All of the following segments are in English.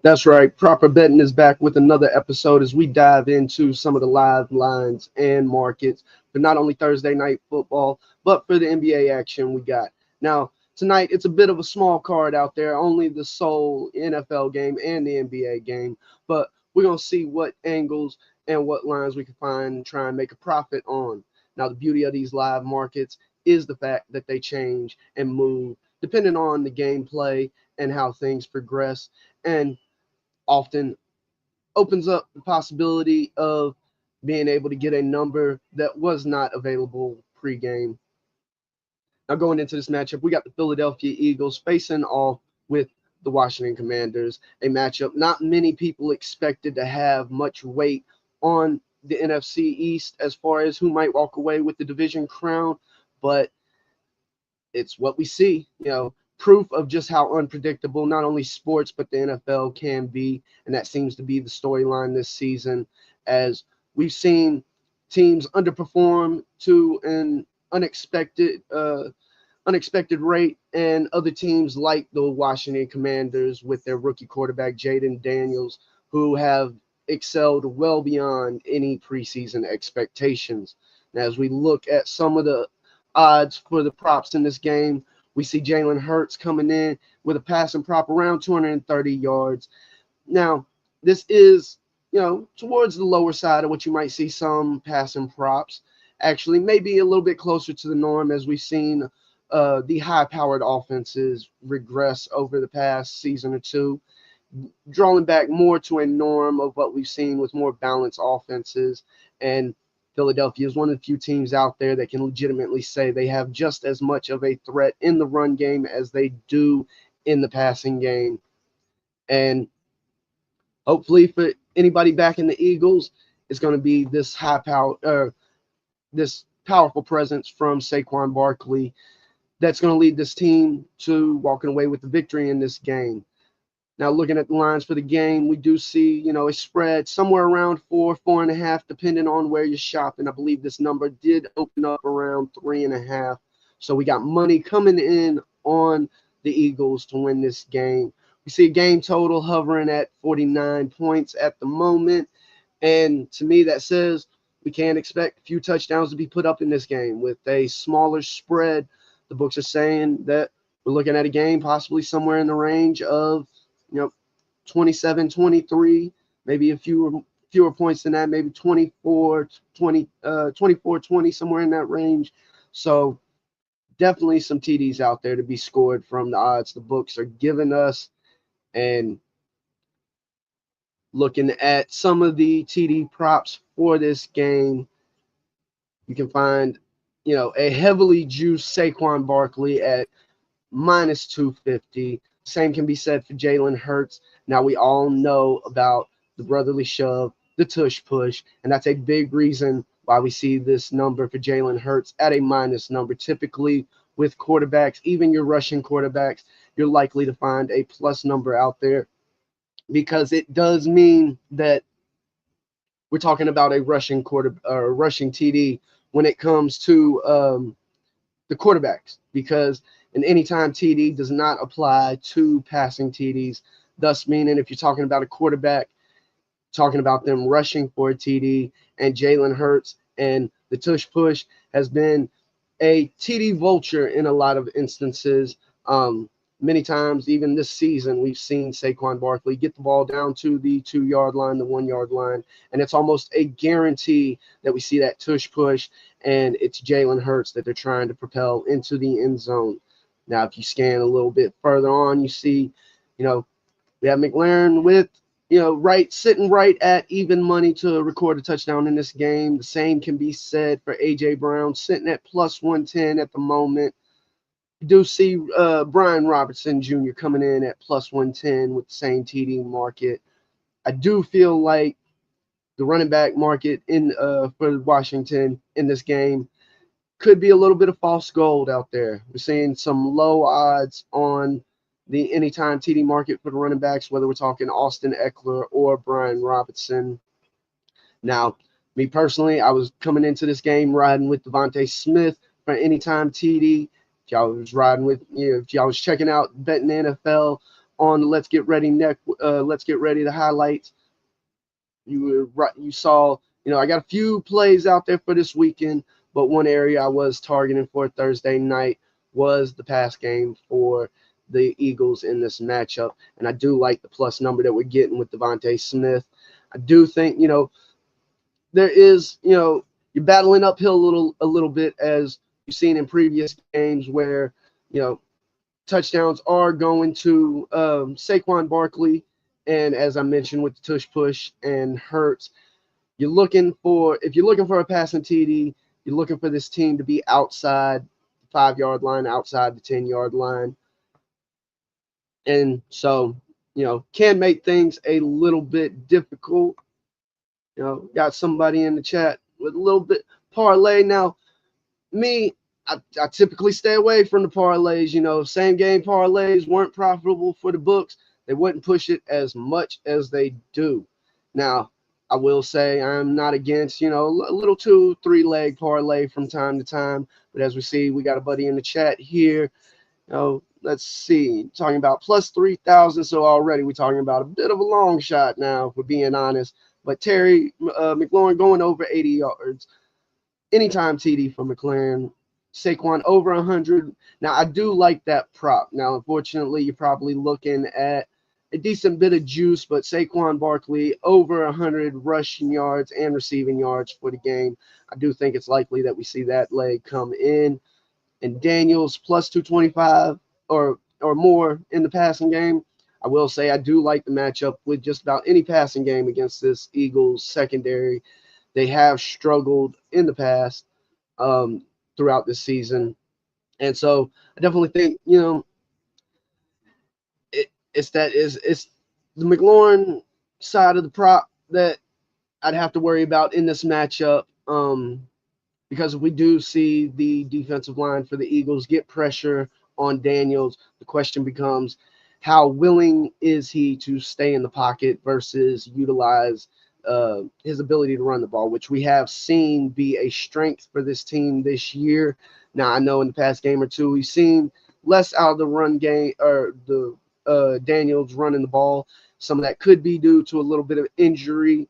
That's right. Proper Betting is back with another episode as we dive into some of the live lines and markets for not only Thursday night football, but for the NBA action we got. Now, tonight it's a bit of a small card out there, only the sole NFL game and the NBA game, but we're going to see what angles and what lines we can find and try and make a profit on. Now, the beauty of these live markets is the fact that they change and move depending on the gameplay and how things progress. And often opens up the possibility of being able to get a number that was not available pregame. Now, going into this matchup, we got the Philadelphia Eagles facing off with the Washington Commanders, a matchup not many people expected to have much weight on the NFC East as far as who might walk away with the division crown, but it's what we see, proof of just how unpredictable not only sports but the NFL can be, and that seems to be the storyline this season as we've seen teams underperform to an unexpected rate, and other teams like the Washington Commanders with their rookie quarterback Jaden Daniels, who have excelled well beyond any preseason expectations. Now, as we look at some of the odds for the props in this game, we see Jalen Hurts coming in with a passing prop around 230 yards. Now, this is, towards the lower side of what you might see some passing props. Actually, maybe a little bit closer to the norm as we've seen the high-powered offenses regress over the past season or two, drawing back more to a norm of what we've seen with more balanced offenses. And Philadelphia is one of the few teams out there that can legitimately say they have just as much of a threat in the run game as they do in the passing game. And hopefully, for anybody back in the Eagles, it's going to be this this powerful presence from Saquon Barkley that's going to lead this team to walking away with the victory in this game. Now, looking at the lines for the game, we do see, a spread somewhere around 4.5, depending on where you're shopping. I believe this number did open up around 3.5. So we got money coming in on the Eagles to win this game. We see a game total hovering at 49 points at the moment. And to me, that says we can expect a few touchdowns to be put up in this game with a smaller spread. The books are saying that we're looking at a game possibly somewhere in the range of, 27-23, maybe a fewer points than that, maybe 24-20, somewhere in that range. So definitely some TDs out there to be scored from the odds the books are giving us. And looking at some of the TD props for this game, you can find, a heavily juiced Saquon Barkley at minus 250. Same can be said for Jalen Hurts. Now, we all know about the brotherly shove, the tush push, and that's a big reason why we see this number for Jalen Hurts at a minus number. Typically, with quarterbacks, even your rushing quarterbacks, you're likely to find a plus number out there because it does mean that we're talking about a rushing rushing TD when it comes to the quarterbacks, because an anytime TD does not apply to passing TDs, thus meaning if you're talking about a quarterback, talking about them rushing for a TD, and Jalen Hurts and the tush push has been a TD vulture in a lot of instances. Many times, even this season, we've seen Saquon Barkley get the ball down to the 2 yard line, the 1 yard line, and it's almost a guarantee that we see that tush push, and it's Jalen Hurts that they're trying to propel into the end zone. Now, if you scan a little bit further on, you see, we have McLaren with, sitting right at even money to record a touchdown in this game. The same can be said for A.J. Brown, sitting at plus 110 at the moment. You do see Brian Robertson Jr. coming in at plus 110 with the same TD market. I do feel like the running back market for Washington in this game could be a little bit of false gold out there. We're seeing some low odds on the anytime TD market for the running backs, whether we're talking Austin Eckler or Brian Robinson. Now, me personally, I was coming into this game riding with Devontae Smith for anytime TD. If y'all was riding with, if y'all was checking out Betting NFL on Let's Get Ready the highlights, you saw, I got a few plays out there for this weekend, but one area I was targeting for Thursday night was the pass game for the Eagles in this matchup. And I do like the plus number that we're getting with DeVonta Smith. I do think, there is, you're battling uphill a little bit, as you've seen in previous games where, touchdowns are going to Saquon Barkley. And as I mentioned with the tush push and Hurts, if you're looking for a passing TD, you're looking for this team to be outside the 5-yard line, outside the 10-yard line. And so, can make things a little bit difficult. Got somebody in the chat with a little bit parlay. Now, me, I typically stay away from the parlays. Same game parlays weren't profitable for the books. They wouldn't push it as much as they do. Now, I will say I'm not against, a little 2-3 leg parlay from time to time. But as we see, we got a buddy in the chat here. Let's see, talking about plus 3,000. So already we're talking about a bit of a long shot now, if we're being honest. But Terry McLaurin going over 80 yards. Anytime TD for McLaurin. Saquon over 100. Now, I do like that prop. Now, unfortunately, you're probably looking at a decent bit of juice, but Saquon Barkley over 100 rushing yards and receiving yards for the game. I do think it's likely that we see that leg come in. And Daniels plus 225 or more in the passing game. I will say I do like the matchup with just about any passing game against this Eagles secondary. They have struggled in the past throughout this season. And so I definitely think, it's the McLaurin side of the prop that I'd have to worry about in this matchup. Because if we do see the defensive line for the Eagles get pressure on Daniels, the question becomes, how willing is he to stay in the pocket versus utilize his ability to run the ball, which we have seen be a strength for this team this year. Now, I know in the past game or two, we've seen less out of the run game, or the Daniels running the ball. Some of that could be due to a little bit of injury.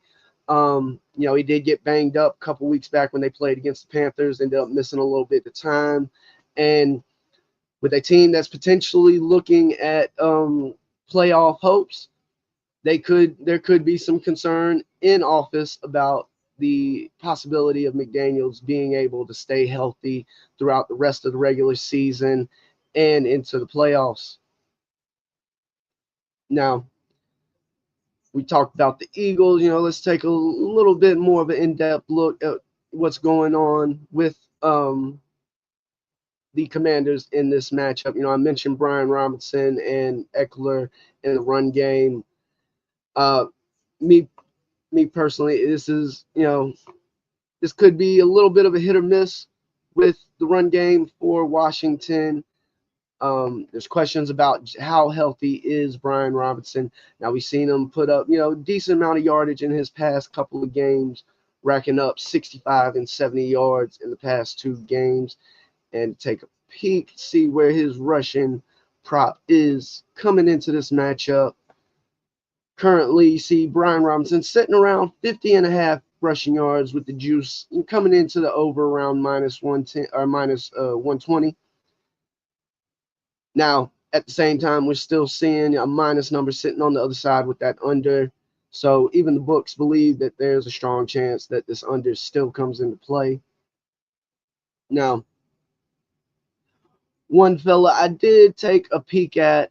He did get banged up a couple weeks back when they played against the Panthers, ended up missing a little bit of time. And with a team that's potentially looking at playoff hopes, there could be some concern in office about the possibility of McDaniels being able to stay healthy throughout the rest of the regular season and into the playoffs. Now, we talked about the Eagles. Let's take a little bit more of an in-depth look at what's going on with the Commanders in this matchup. I mentioned Brian Robinson and Eckler in the run game. Me personally, this could be a little bit of a hit or miss with the run game for Washington. There's questions about how healthy is Brian Robinson. Now, we've seen him put up, decent amount of yardage in his past couple of games, racking up 65 and 70 yards in the past 2 games. And take a peek, see where his rushing prop is coming into this matchup. Currently, you see Brian Robinson sitting around 50.5 rushing yards with the juice, coming into the over around minus 110 or minus 120. Now, at the same time, we're still seeing a minus number sitting on the other side with that under. So even the books believe that there's a strong chance that this under still comes into play. Now, one fella I did take a peek at,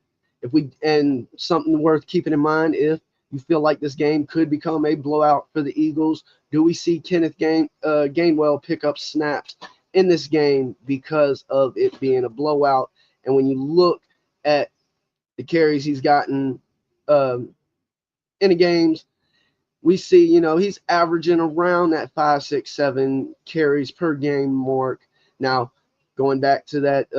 and something worth keeping in mind, if you feel like this game could become a blowout for the Eagles, do we see Kenneth Gainwell pick up snaps in this game because of it being a blowout? And when you look at the carries he's gotten in the games, we see, he's averaging around that 5, 6, 7 carries per game mark. Now, going back to that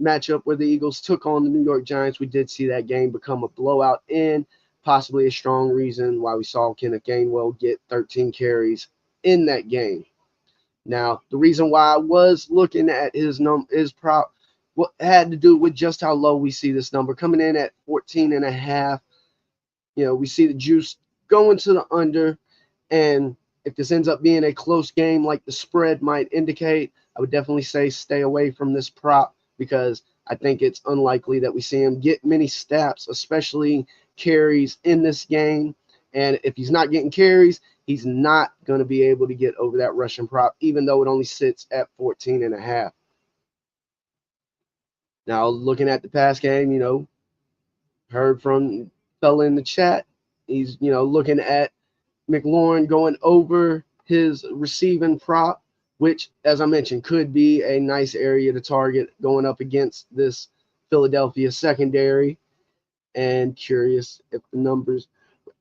matchup where the Eagles took on the New York Giants, we did see that game become a blowout, and possibly a strong reason why we saw Kenneth Gainwell get 13 carries in that game. Now, the reason why I was looking at his prop what had to do with just how low we see this number coming in at 14.5. We see the juice going to the under, and if this ends up being a close game like the spread might indicate, I would definitely say stay away from this prop, because I think it's unlikely that we see him get many snaps, especially carries in this game. And if he's not getting carries, he's not going to be able to get over that rushing prop, even though it only sits at 14.5. Now, looking at the pass game, heard from fella in the chat, he's, looking at McLaurin going over his receiving prop, which, as I mentioned, could be a nice area to target going up against this Philadelphia secondary. And curious if the numbers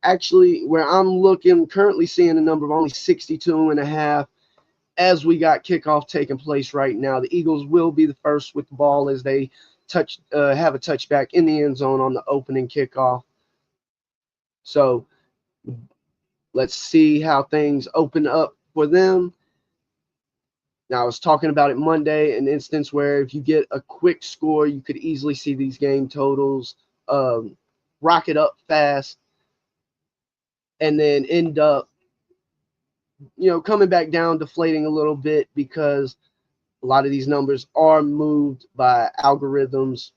actually, where I'm looking, currently seeing a number of only 62.5 as we got kickoff taking place right now. The Eagles will be the first with the ball as they have a touchback in the end zone on the opening kickoff. So let's see how things open up for them. Now, I was talking about it Monday, an instance where if you get a quick score, you could easily see these game totals rocket up fast and then end up, coming back down, deflating a little bit, because a lot of these numbers are moved by algorithms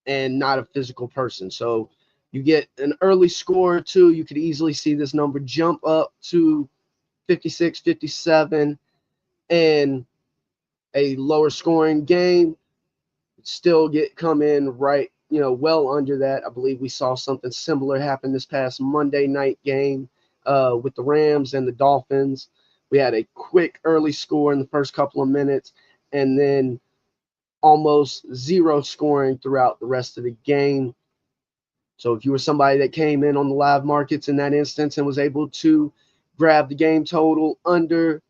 and not a physical person. So you get an early score or two, you could easily see this number jump up to 56, 57, and a lower scoring game still come in right, well under that. I believe we saw something similar happen this past Monday night game with the Rams and the Dolphins. We had a quick early score in the first couple of minutes, and then almost zero scoring throughout the rest of the game. So if you were somebody that came in on the live markets in that instance and was able to grab the game total under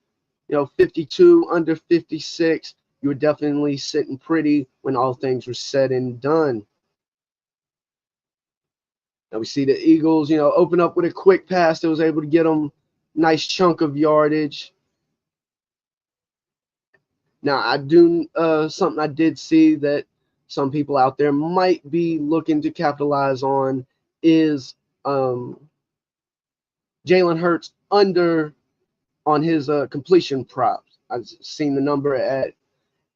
52, under 56, you were definitely sitting pretty when all things were said and done. Now we see the Eagles, open up with a quick pass that was able to get them nice chunk of yardage. Now I do something I did see that some people out there might be looking to capitalize on is Jalen Hurts under on his completion props. I've seen the number at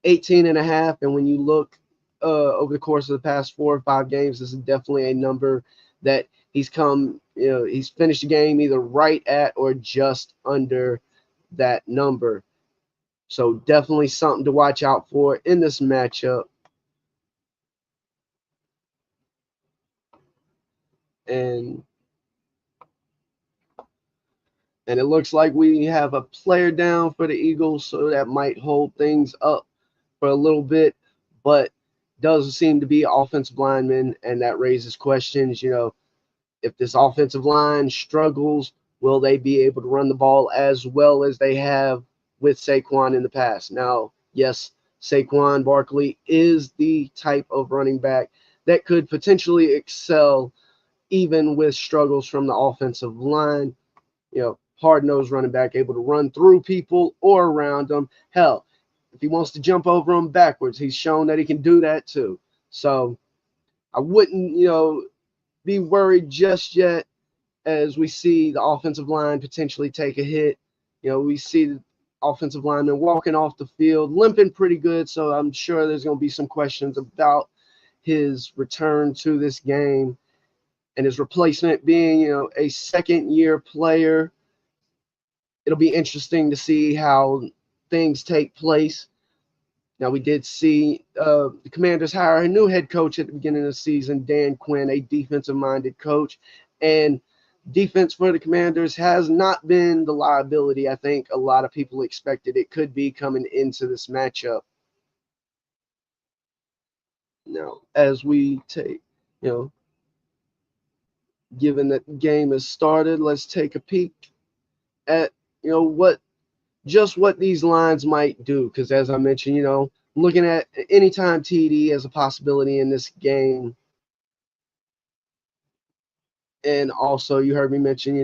18.5, and when you look over the course of the past 4 or 5 games, this is definitely a number that he's finished the game either right at or just under that number. So definitely something to watch out for in this matchup. And it looks like we have a player down for the Eagles, so that might hold things up for a little bit, but doesn't seem to be offensive lineman, and that raises questions. If this offensive line struggles, will they be able to run the ball as well as they have with Saquon in the past? Now, yes, Saquon Barkley is the type of running back that could potentially excel even with struggles from the offensive line. Hard-nosed running back, able to run through people or around them. Hell, if he wants to jump over them backwards, he's shown that he can do that too. So I wouldn't, be worried just yet as we see the offensive line potentially take a hit. We see the offensive lineman walking off the field, limping pretty good, so I'm sure there's going to be some questions about his return to this game, and his replacement being, a second-year player. It'll be interesting to see how things take place. Now, we did see the Commanders hire a new head coach at the beginning of the season, Dan Quinn, a defensive-minded coach. And defense for the Commanders has not been the liability I think a lot of people expected it could be coming into this matchup. Now, as we take, given that the game has started, let's take a peek at, what these lines might do. Because as I mentioned, looking at anytime TD as a possibility in this game. And also you heard me mention,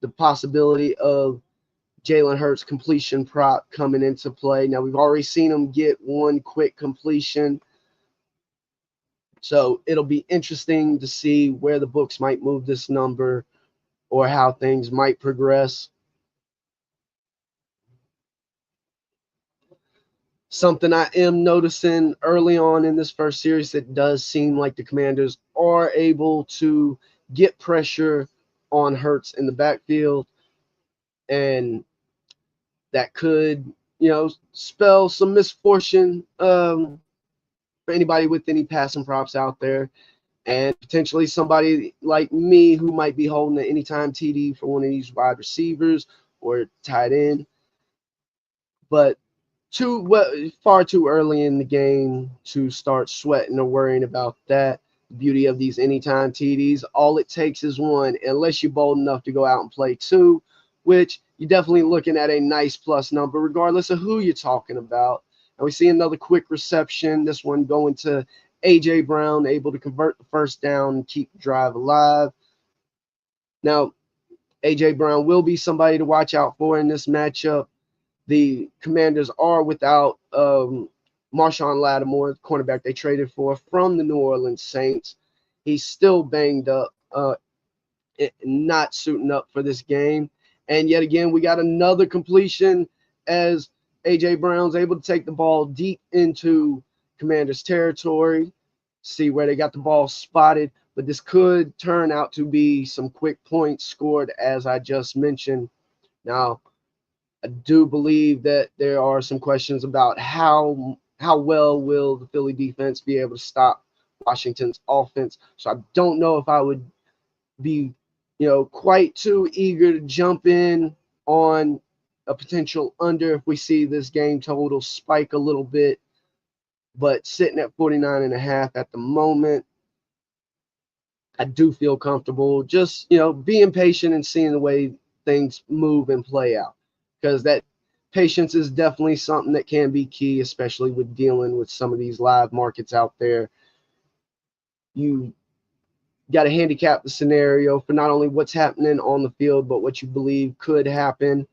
the possibility of Jalen Hurts completion prop coming into play. Now, we've already seen him get one quick completion. So it'll be interesting to see where the books might move this number or how things might progress. Something I am noticing early on in this first series, it does seem like the Commanders are able to get pressure on Hurts in the backfield, and that could, spell some misfortune for anybody with any passing props out there, and potentially somebody like me who might be holding an anytime TD for one of these wide receivers or tight end. But far too early in the game to start sweating or worrying about that. The beauty of these anytime TDs, all it takes is one, unless you're bold enough to go out and play two, which you're definitely looking at a nice plus number, regardless of who you're talking about. And we see another quick reception, this one going to A.J. Brown, able to convert the first down and keep the drive alive. Now, A.J. Brown will be somebody to watch out for in this matchup. The Commanders are without Marshawn Lattimore, the cornerback they traded for from the New Orleans Saints. He's still banged up, not suiting up for this game. And yet again, we got another completion as A.J. Brown's able to take the ball deep into Commanders territory, see where they got the ball spotted. But this could turn out to be some quick points scored, as I just mentioned. Now, I do believe that there are some questions about how well will the Philly defense be able to stop Washington's offense. So I don't know if I would be, quite too eager to jump in on a potential under if we see this game total spike a little bit. But sitting at 49.5 at the moment, I do feel comfortable just, being patient and seeing the way things move and play out. Because that patience is definitely something that can be key, especially with dealing with some of these live markets out there. You got to handicap the scenario for not only what's happening on the field, but what you believe could happen.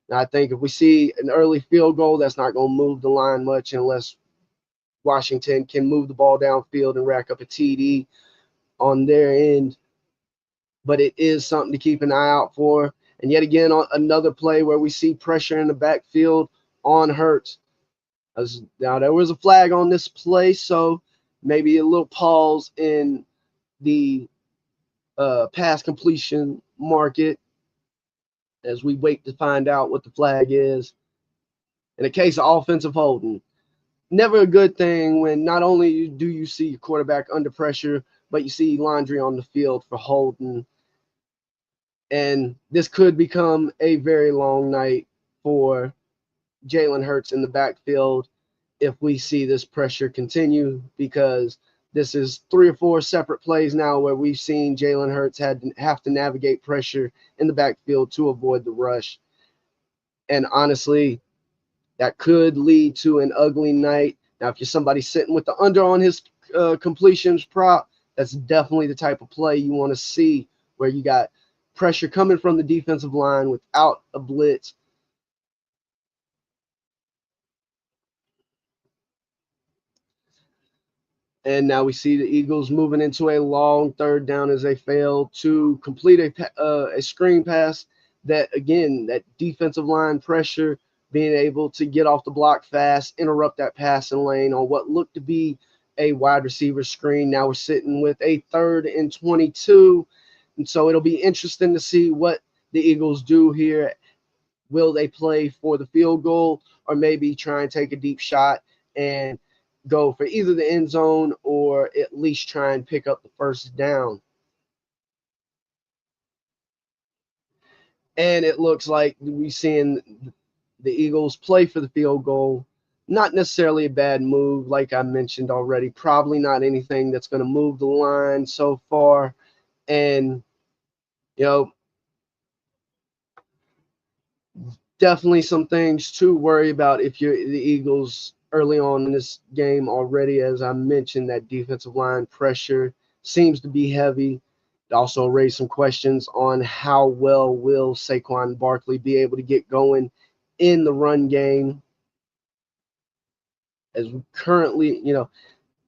And I think if we see an early field goal, that's not going to move the line much unless Washington can move the ball downfield and rack up a TD on their end. But it is something to keep an eye out for. And yet again, another play where we see pressure in the backfield on Hurts. Now, there was a flag on this play, so maybe a little pause in the pass completion market as we wait to find out what the flag is. In the case of offensive holding, never a good thing when not only do you see your quarterback under pressure, but you see laundry on the field for holding. And this could become a very long night for Jalen Hurts in the backfield if we see this pressure continue, because this is 3 or 4 separate plays now where we've seen Jalen Hurts have to navigate pressure in the backfield to avoid the rush. And honestly, that could lead to an ugly night. Now, if you're somebody sitting with the under on his completions prop, that's definitely the type of play you want to see, where you got pressure coming from the defensive line without a blitz. And now we see the Eagles moving into a long third down as they fail to complete a screen pass. That, again, that defensive line pressure, being able to get off the block fast, interrupt that passing lane on what looked to be a wide receiver screen. Now we're sitting with a 3rd and 22. And so it'll be interesting to see what the Eagles do here. Will they play for the field goal, or maybe try and take a deep shot and go for either the end zone or at least try and pick up the first down? And it looks like we're seeing the Eagles play for the field goal. Not necessarily a bad move, like I mentioned already. Probably not anything that's going to move the line so far. And, definitely some things to worry about if you're the Eagles early on in this game already. As I mentioned, that defensive line pressure seems to be heavy. It Also raised some questions on how well will Saquon Barkley be able to get going in the run game. As we currently,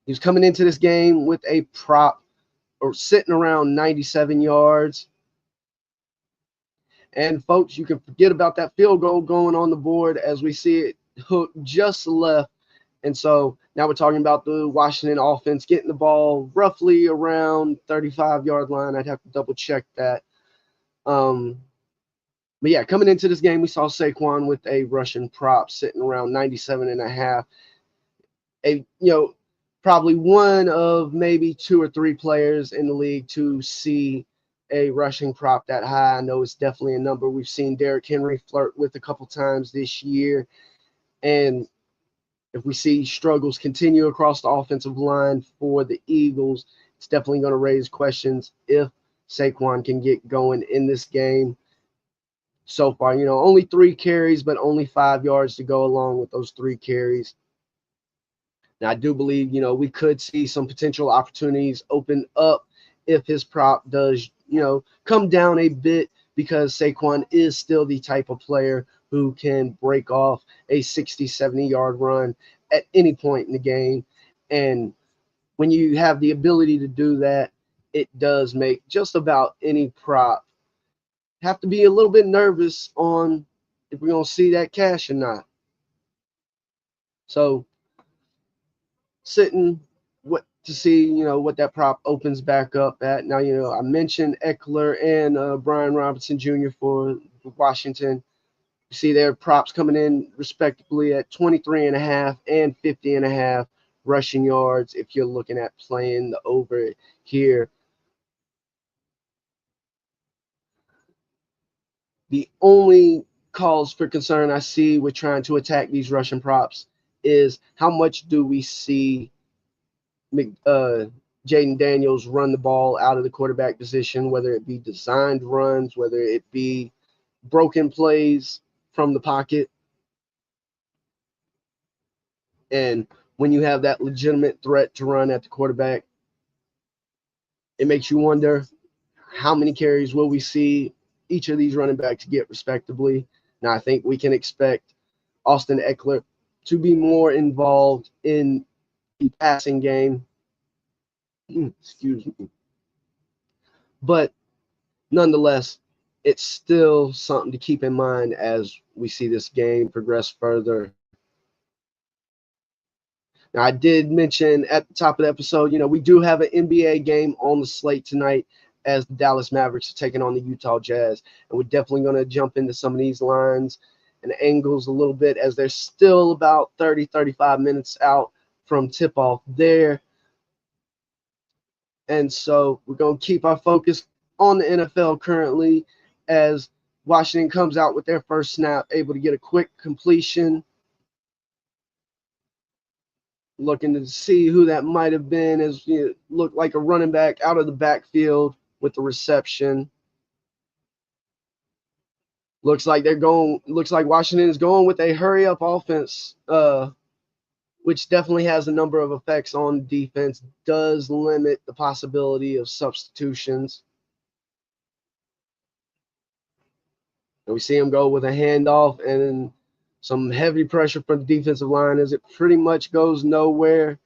he's coming into this game with a prop or sitting around 97 yards. And folks, you can forget about that field goal going on the board as we see it hook just left. And so now we're talking about the Washington offense getting the ball roughly around 35-yard line. I'd have to double check that. But yeah, coming into this game, we saw Saquon with a rushing prop sitting around 97.5. Probably one of maybe 2 or 3 players in the league to see a rushing prop that high. I know it's definitely a number we've seen Derrick Henry flirt with a couple times this year. And if we see struggles continue across the offensive line for the Eagles, it's definitely going to raise questions if Saquon can get going in this game. So far, only 3 carries, but only 5 yards to go along with those 3 carries. Now, I do believe, we could see some potential opportunities open up if his prop does, come down a bit, because Saquon is still the type of player who can break off a 60, 70-yard run at any point in the game. And when you have the ability to do that, it does make just about any prop have to be a little bit nervous on if we're going to see that cash or not. So sitting to see, what that prop opens back up at. Now, I mentioned Ekeler and Brian Robinson Jr. for Washington. You see their props coming in respectively at 23.5 and 50.5 rushing yards if you're looking at playing the over here. The only cause for concern I see with trying to attack these rushing props is how much do we see Jayden Daniels run the ball out of the quarterback position, whether it be designed runs, whether it be broken plays from the pocket. And when you have that legitimate threat to run at the quarterback, it makes you wonder how many carries will we see each of these running backs get respectively. Now, I think we can expect Austin Ekeler to be more involved in the passing game. Excuse me. But nonetheless, it's still something to keep in mind as we see this game progress further. Now, I did mention at the top of the episode, we do have an NBA game on the slate tonight as the Dallas Mavericks are taking on the Utah Jazz. And we're definitely going to jump into some of these lines and angles a little bit as they're still about 30, 35 minutes out from tip-off there. And so we're going to keep our focus on the NFL currently as Washington comes out with their first snap, able to get a quick completion. Looking to see who that might have been, as it looked like a running back out of the backfield with the reception. Looks like Washington is going with a hurry-up offense, which definitely has a number of effects on defense, does limit the possibility of substitutions. And we see him go with a handoff and some heavy pressure from the defensive line as it pretty much goes nowhere.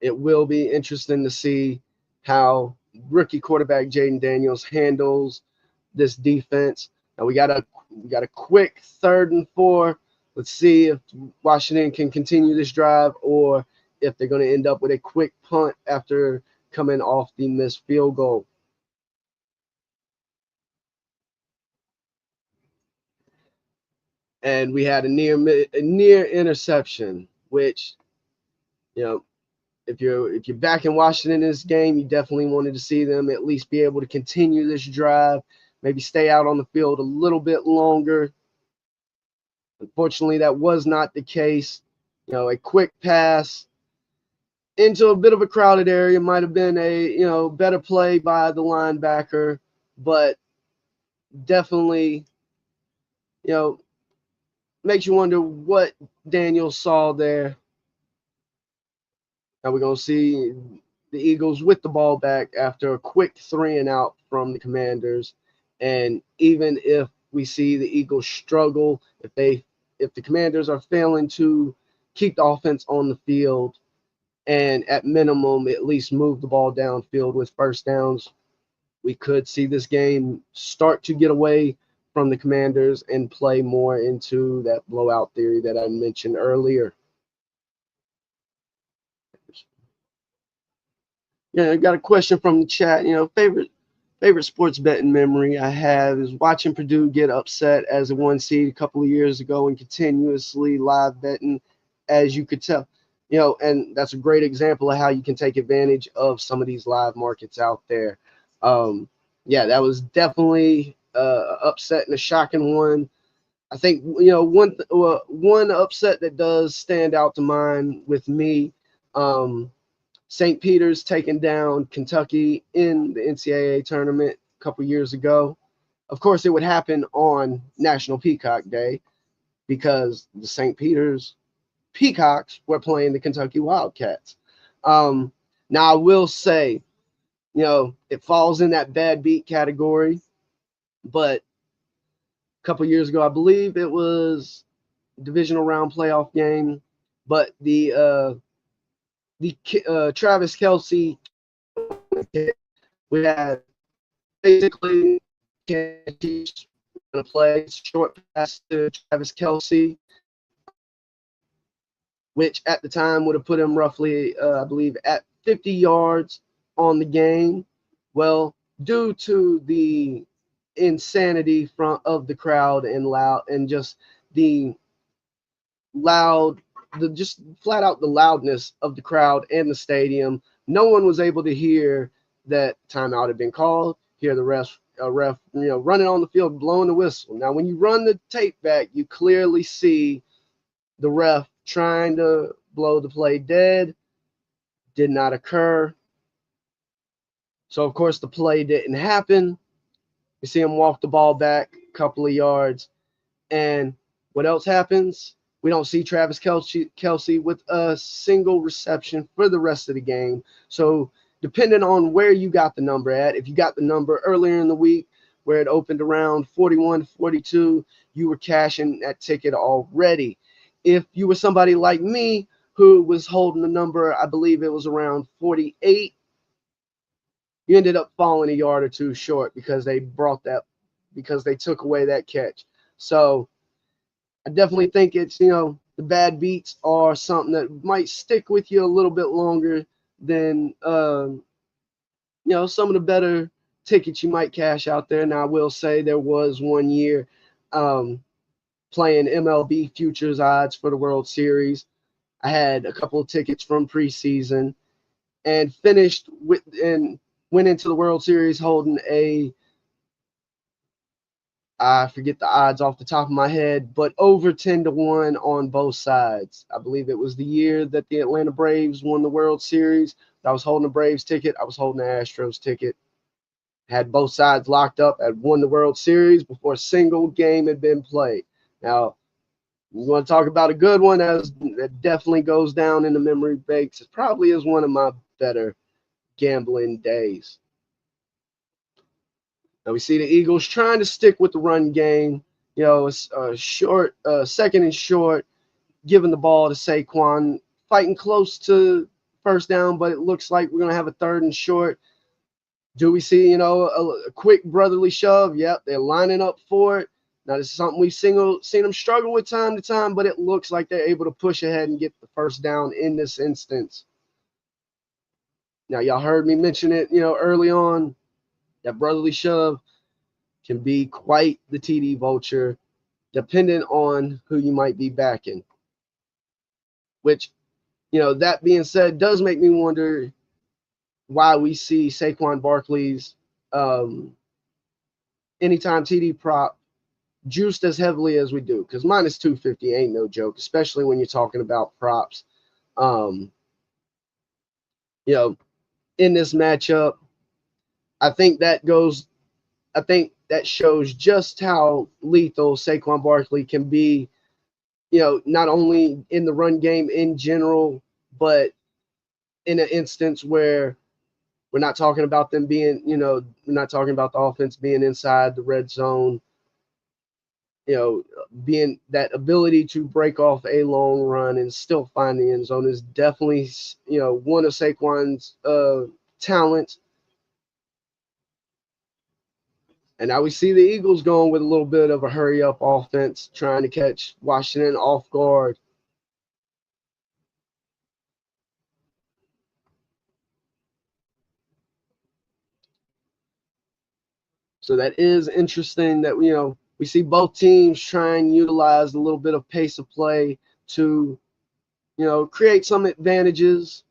It will be interesting to see how rookie quarterback Jayden Daniels handles this defense. Now we got a quick 3rd and 4. Let's see if Washington can continue this drive or if they're going to end up with a quick punt after coming off the missed field goal. And we had a near interception, which, if you're back in Washington in this game, you definitely wanted to see them at least be able to continue this drive, maybe stay out on the field a little bit longer. Unfortunately, that was not the case. A quick pass into a bit of a crowded area might have been a better play by the linebacker, but definitely makes you wonder what Daniel saw there. Now we're going to see the Eagles with the ball back after a quick 3-and-out from the Commanders. And even if we see the Eagles struggle, if the Commanders are failing to keep the offense on the field and at minimum at least move the ball downfield with first downs, we could see this game start to get away from the Commanders and play more into that blowout theory that I mentioned earlier. Yeah, I got a question from the chat. Favorite sports betting memory I have is watching Purdue get upset as a 1 seed a couple of years ago and continuously live betting, as you could tell. And that's a great example of how you can take advantage of some of these live markets out there. Yeah, that was definitely upset and a shocking one. I think one upset that does stand out to mind with me. St. Peter's taking down Kentucky in the NCAA tournament a couple years ago. Of course, it would happen on National Peacock Day because the St. Peter's Peacocks were playing the Kentucky Wildcats. Now, I will say, it falls in that bad beat category, but a couple years ago, I believe it was divisional round playoff game, but the Travis Kelce, we had basically going to play short pass to Travis Kelce, which at the time would have put him roughly, I believe, at 50 yards on the game. Well, due to the insanity of the crowd and just the loud, just flat out the loudness of the crowd and the stadium, no one was able to hear that timeout had been called, hear the ref running on the field, blowing the whistle. Now, when you run the tape back, you clearly see the ref trying to blow the play dead. Did not occur. So, of course, the play didn't happen. You see him walk the ball back a couple of yards. And what else happens? We don't see Travis Kelce with a single reception for the rest of the game. So, depending on where you got the number at, if you got the number earlier in the week where it opened around 41, 42, you were cashing that ticket already. If you were somebody like me who was holding the number, I believe it was around 48, you ended up falling a yard or two short because they took away that catch. So I definitely think it's, the bad beats are something that might stick with you a little bit longer than, some of the better tickets you might cash out there. Now, I will say there was 1 year playing MLB futures odds for the World Series. I had a couple of tickets from preseason and went into the World Series holding I forget the odds off the top of my head, but over 10-1 on both sides. I believe it was the year that the Atlanta Braves won the World Series. I was holding a Braves ticket. I was holding an Astros ticket. Had both sides locked up. Had won the World Series before a single game had been played. Now, you want to talk about a good one that definitely goes down in the memory banks. It probably is one of my better gambling days. Now we see the Eagles trying to stick with the run game. It's short, second and short, giving the ball to Saquon, fighting close to first down, but it looks like we're going to have a third and short. Do we see, a quick brotherly shove? Yep, they're lining up for it. Now, this is something we've seen them struggle with time to time, but it looks like they're able to push ahead and get the first down in this instance. Now, y'all heard me mention it, early on. That brotherly shove can be quite the TD vulture, depending on who you might be backing. Which, that being said, does make me wonder why we see Saquon Barkley's anytime TD prop juiced as heavily as we do, because minus 250 ain't no joke, especially when you're talking about props. In this matchup, I think that shows just how lethal Saquon Barkley can be not only in the run game in general, but in an instance where we're not talking about them being, we're not talking about the offense being inside the red zone, being that ability to break off a long run and still find the end zone is definitely, one of Saquon's talents. And now we see the Eagles going with a little bit of a hurry up offense, trying to catch Washington off guard. So that is interesting that, we see both teams try and utilize a little bit of pace of play to, create some advantages.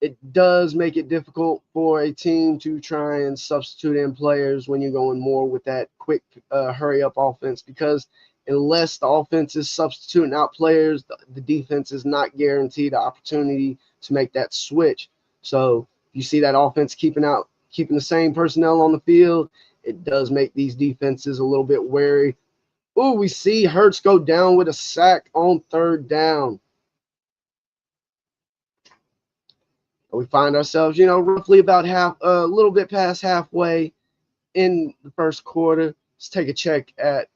It does make it difficult for a team to try and substitute in players when you're going more with that quick hurry up offense, because unless the offense is substituting out players, the defense is not guaranteed the opportunity to make that switch. So you see that offense keeping the same personnel on the field, it does make these defenses a little bit wary. Ooh, we see Hurts go down with a sack on third down. We find ourselves, roughly about a little bit past halfway in the first quarter. Let's take a check at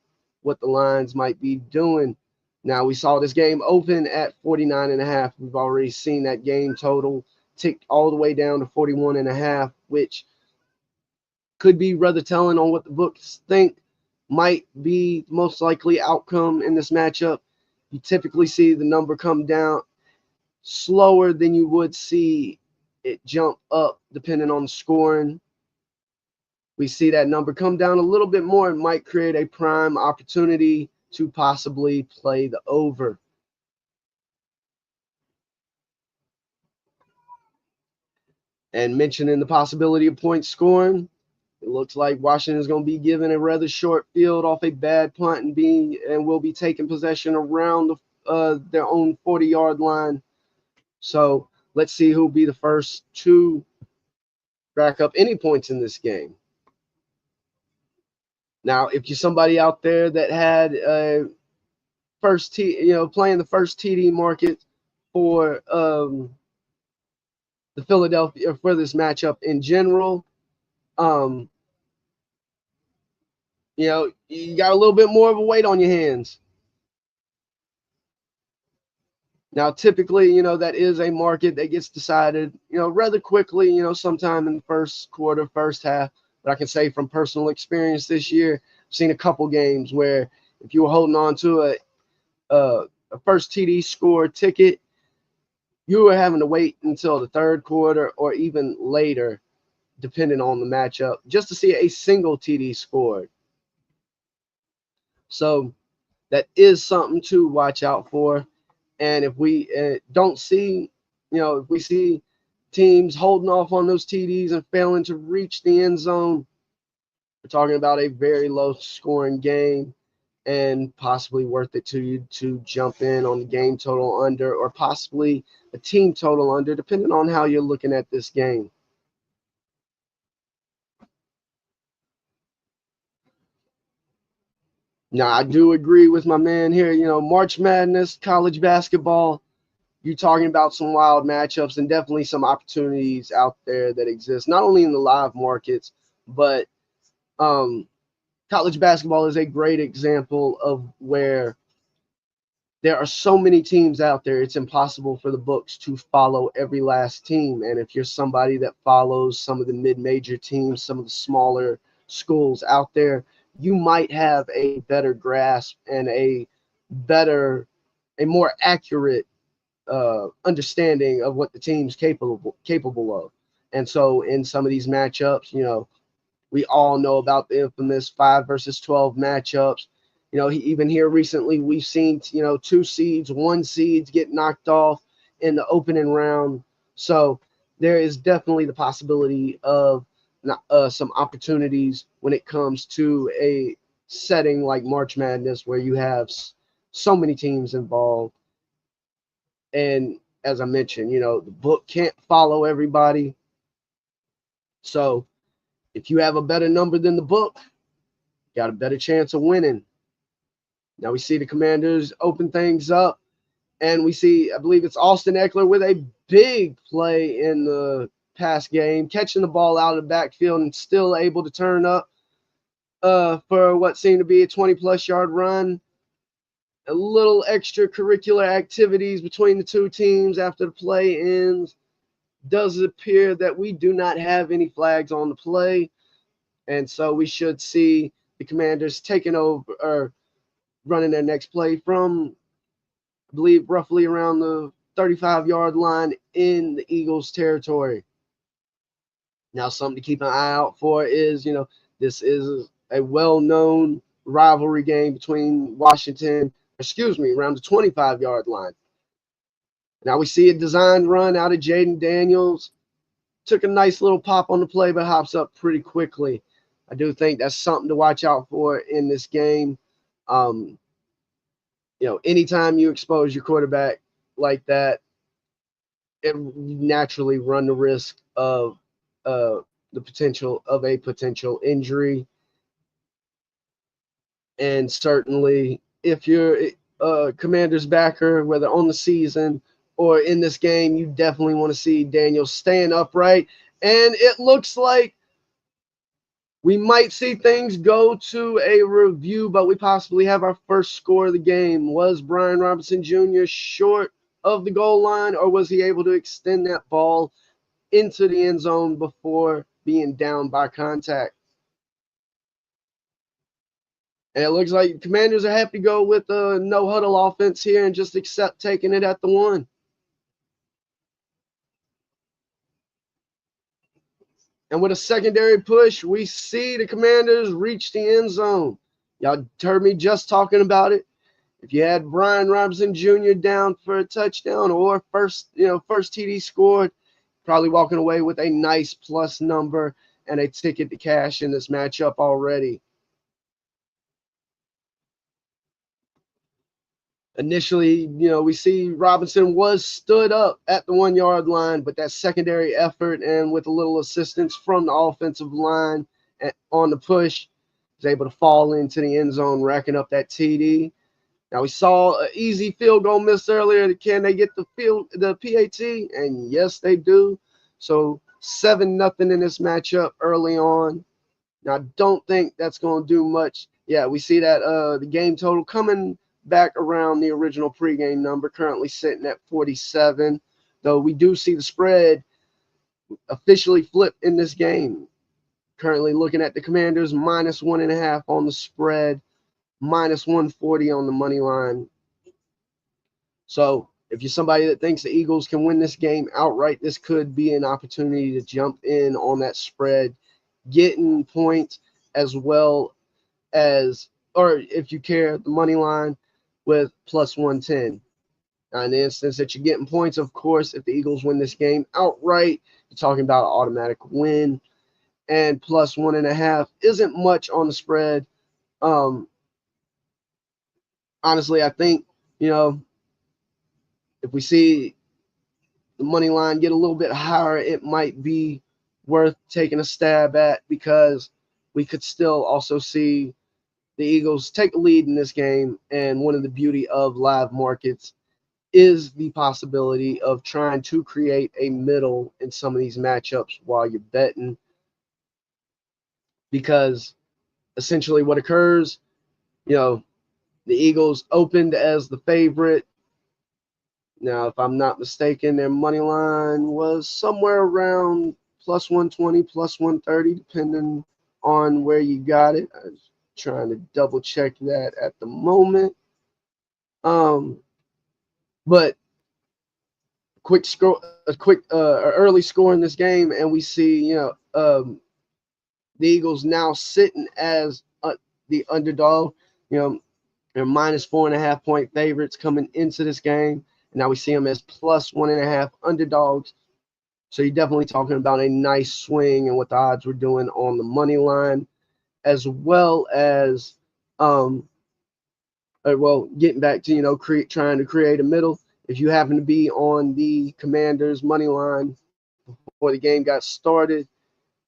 what the lines might be doing. Now, we saw this game open at 49.5. We've already seen that game total tick all the way down to 41.5, which could be rather telling on what the books think might be the most likely outcome in this matchup. You typically see the number come down slower than you would see it jump up depending on the scoring. We see that number come down a little bit more. It might create a prime opportunity to possibly play the over. And mentioning the possibility of point scoring, it looks like Washington is going to be given a rather short field off a bad punt and will be taking possession around their own 40-yard line. So let's see who'll be the first to rack up any points in this game. Now, if you're somebody out there that had playing the first TD market for the Philadelphia for this matchup in general, you got a little bit more of a weight on your hands. Now, typically, that is a market that gets decided, rather quickly, sometime in the first quarter, first half. But I can say from personal experience this year, I've seen a couple games where if you were holding on to a first TD score ticket, you were having to wait until the third quarter or even later, depending on the matchup, just to see a single TD scored. So that is something to watch out for. And if we don't see, if we see teams holding off on those TDs and failing to reach the end zone, we're talking about a very low scoring game and possibly worth it to you to jump in on the game total under or possibly a team total under, depending on how you're looking at this game. Now, I do agree with my man here. March Madness, college basketball, you're talking about some wild matchups and definitely some opportunities out there that exist, not only in the live markets, but college basketball is a great example of where there are so many teams out there, it's impossible for the books to follow every last team. And if you're somebody that follows some of the mid-major teams, some of the smaller schools out there, you might have a better grasp and a more accurate understanding of what the team's capable of. And so in some of these matchups, we all know about the infamous 5 versus 12 matchups. Even here recently, we've seen, 2 seeds, 1 seeds get knocked off in the opening round. So there is definitely the possibility of some opportunities when it comes to a setting like March Madness, where you have so many teams involved. And as I mentioned, the book can't follow everybody. So if you have a better number than the book, you got a better chance of winning. Now we see the Commanders open things up, and we see, I believe it's Austin Eckler with a big play in the pass game, catching the ball out of the backfield and still able to turn up for what seemed to be a 20-plus yard run. A little extracurricular activities between the two teams after the play ends. Does appear that we do not have any flags on the play, and so we should see the Commanders taking over or running their next play from, I believe, roughly around the 35-yard line in the Eagles' territory. Now, something to keep an eye out for is, this is a well-known rivalry game between Washington, around the 25-yard line. Now we see a designed run out of Jaden Daniels. Took a nice little pop on the play, but hops up pretty quickly. I do think that's something to watch out for in this game. Anytime you expose your quarterback like that, it naturally run the risk of the potential of a potential injury. And certainly, if you're a Commander's backer, whether on the season or in this game, you definitely want to see Daniels staying upright. And it looks like we might see things go to a review, but we possibly have our first score of the game. Was Brian Robinson Jr. short of the goal line, or was he able to extend that ball into the end zone before being down by contact? And it looks like Commanders are happy to go with a no-huddle offense here and just accept taking it at the 1. And with a secondary push, we see the Commanders reach the end zone. Y'all heard me just talking about it. If you had Brian Robinson Jr. down for a touchdown or first TD scored, probably walking away with a nice plus number and a ticket to cash in this matchup already. Initially, we see Robinson was stood up at the 1-yard line, but that secondary effort and with a little assistance from the offensive line on the push, was able to fall into the end zone, racking up that TD. Now we saw an easy field goal miss earlier. Can they get the PAT? And yes, they do. So 7-0 in this matchup early on. Now I don't think that's going to do much. Yeah, we see that the game total coming back around the original pregame number, currently sitting at 47. Though we do see the spread officially flip in this game. Currently looking at the Commanders minus 1.5 on the spread, minus 140 on the money line. So if you're somebody that thinks the Eagles can win this game outright, this could be an opportunity to jump in on that spread, getting points as well as, or if you care, the money line with plus 110. Now, in the instance that you're getting points, of course, if the Eagles win this game outright, you're talking about an automatic win. And plus 1.5 isn't much on the spread. Honestly, I think, if we see the money line get a little bit higher, it might be worth taking a stab at, because we could still also see the Eagles take the lead in this game. And one of the beauty of live markets is the possibility of trying to create a middle in some of these matchups while you're betting, because essentially what occurs, the Eagles opened as the favorite. Now, if I'm not mistaken, their money line was somewhere around plus 120, plus 130, depending on where you got it. I was trying to double check that at the moment. But early score in this game, and we see, the Eagles now sitting as the underdog. They're minus 4.5 point favorites coming into this game. And now we see them as plus 1.5 underdogs. So you're definitely talking about a nice swing and what the odds were doing on the money line, as well as, getting back to, trying to create a middle. If you happen to be on the Commanders money line before the game got started,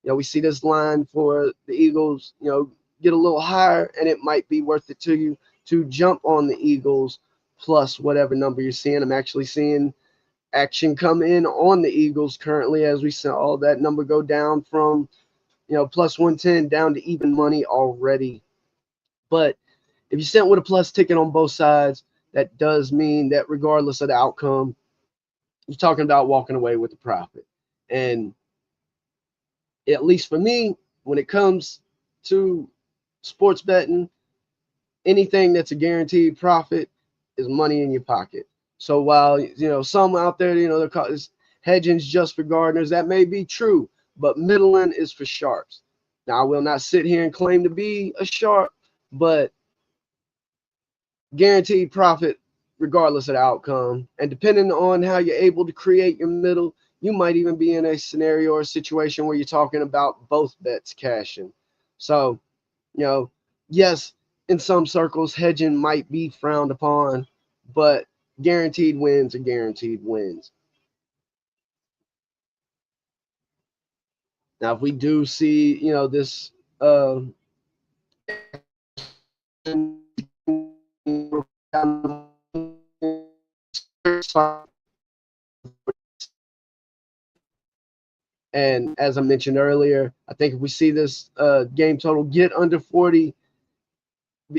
we see this line for the Eagles, get a little higher, and it might be worth it to you to jump on the Eagles plus whatever number you're seeing. I'm actually seeing action come in on the Eagles currently as we saw that number go down from plus 110 down to even money already. But if you sent with a plus ticket on both sides, that does mean that regardless of the outcome, you're talking about walking away with a profit. And at least for me, when it comes to sports betting, anything that's a guaranteed profit is money in your pocket. So while some out there, they're called hedging's just for gardeners, that may be true, but middling is for sharps. Now I will not sit here and claim to be a sharp, but guaranteed profit regardless of the outcome. And depending on how you're able to create your middle, you might even be in a scenario or a situation where you're talking about both bets cashing. So, yes, in some circles, hedging might be frowned upon, but guaranteed wins are guaranteed wins. Now, if we do see, this and as I mentioned earlier, I think if we see this game total get under 40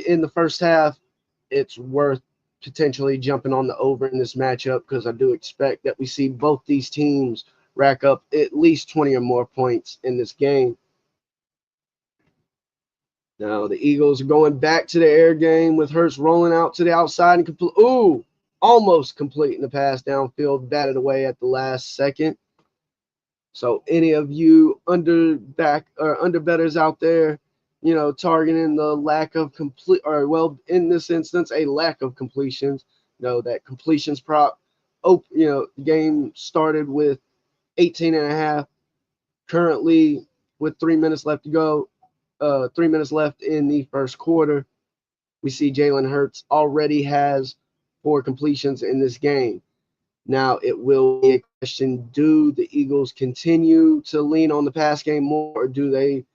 in the first half, it's worth potentially jumping on the over in this matchup because I do expect that we see both these teams rack up at least 20 or more points in this game. Now the Eagles are going back to the air game with Hurts rolling out to the outside and almost completing the pass downfield, batted away at the last second. So any of you underbetters out there, targeting the lack of in this instance, a lack of completions, that completions prop, the game started with 18.5. Currently, with 3 minutes left to go, 3 minutes left in the first quarter, we see Jalen Hurts already has 4 completions in this game. Now, it will be a question, do the Eagles continue to lean on the pass game more, or do they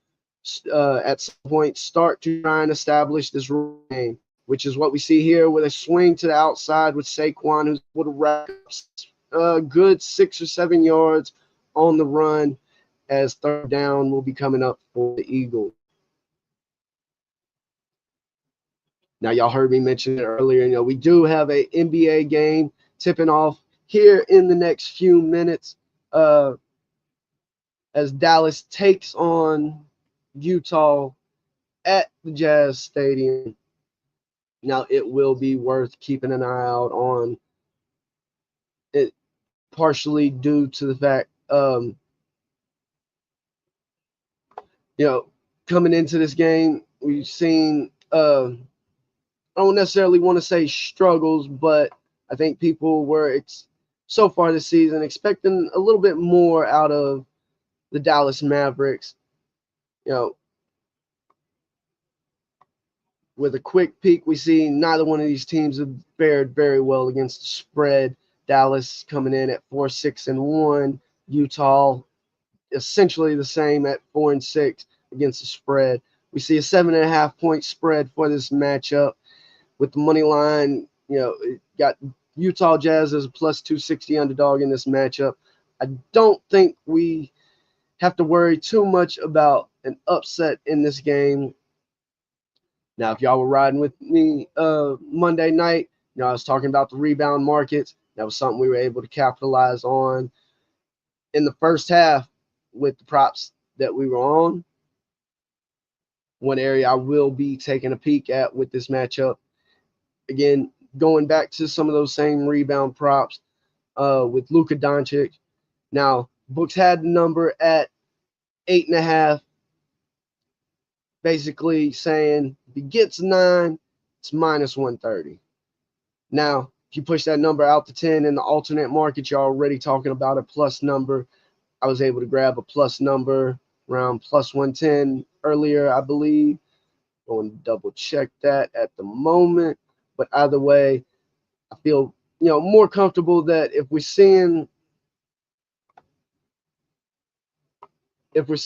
at some point start to try and establish this run game, which is what we see here with a swing to the outside with Saquon, who's able to rack up a good 6 or 7 yards on the run, as third down will be coming up for the Eagles. Now, y'all heard me mention it earlier. We do have an NBA game tipping off here in the next few minutes as Dallas takes on Utah at the Jazz Stadium. Now, it will be worth keeping an eye out on it, partially due to the fact, coming into this game, we've seen, I don't necessarily want to say struggles, but I think people were so far this season expecting a little bit more out of the Dallas Mavericks. With a quick peek, we see neither one of these teams have fared very well against the spread. Dallas coming in at 4-6-1. Utah essentially the same at 4-6 against the spread. We see a 7.5 point spread for this matchup. With the money line, got Utah Jazz as a plus 260 underdog in this matchup. I don't think we have to worry too much about an upset in this game. Now, if y'all were riding with me Monday night, I was talking about the rebound markets. That was something we were able to capitalize on in the first half with the props that we were on. One area I will be taking a peek at with this matchup, again, going back to some of those same rebound props with Luka Doncic. Now, books had the number at 8.5. Basically saying if he gets 9, it's minus 130. Now, if you push that number out to 10 in the alternate market, you're already talking about a plus number. I was able to grab a plus number around plus 110 earlier, I believe. Going to double check that at the moment. But either way, I feel more comfortable that if we're seeing if we're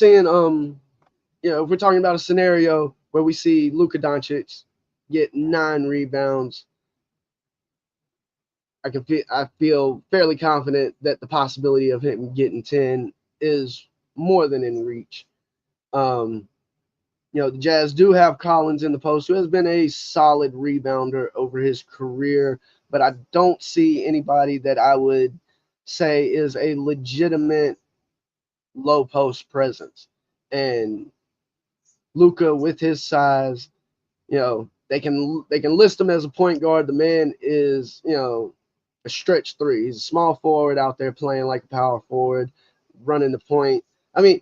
talking about a scenario where we see Luka Doncic get 9 rebounds, I feel fairly confident that the possibility of him getting 10 is more than in reach. The Jazz do have Collins in the post, who has been a solid rebounder over his career, but I don't see anybody that I would say is a legitimate low post presence. And Luka, with his size, they can list him as a point guard. The man is, a stretch 3. He's a small forward out there playing like a power forward, running the point. I mean,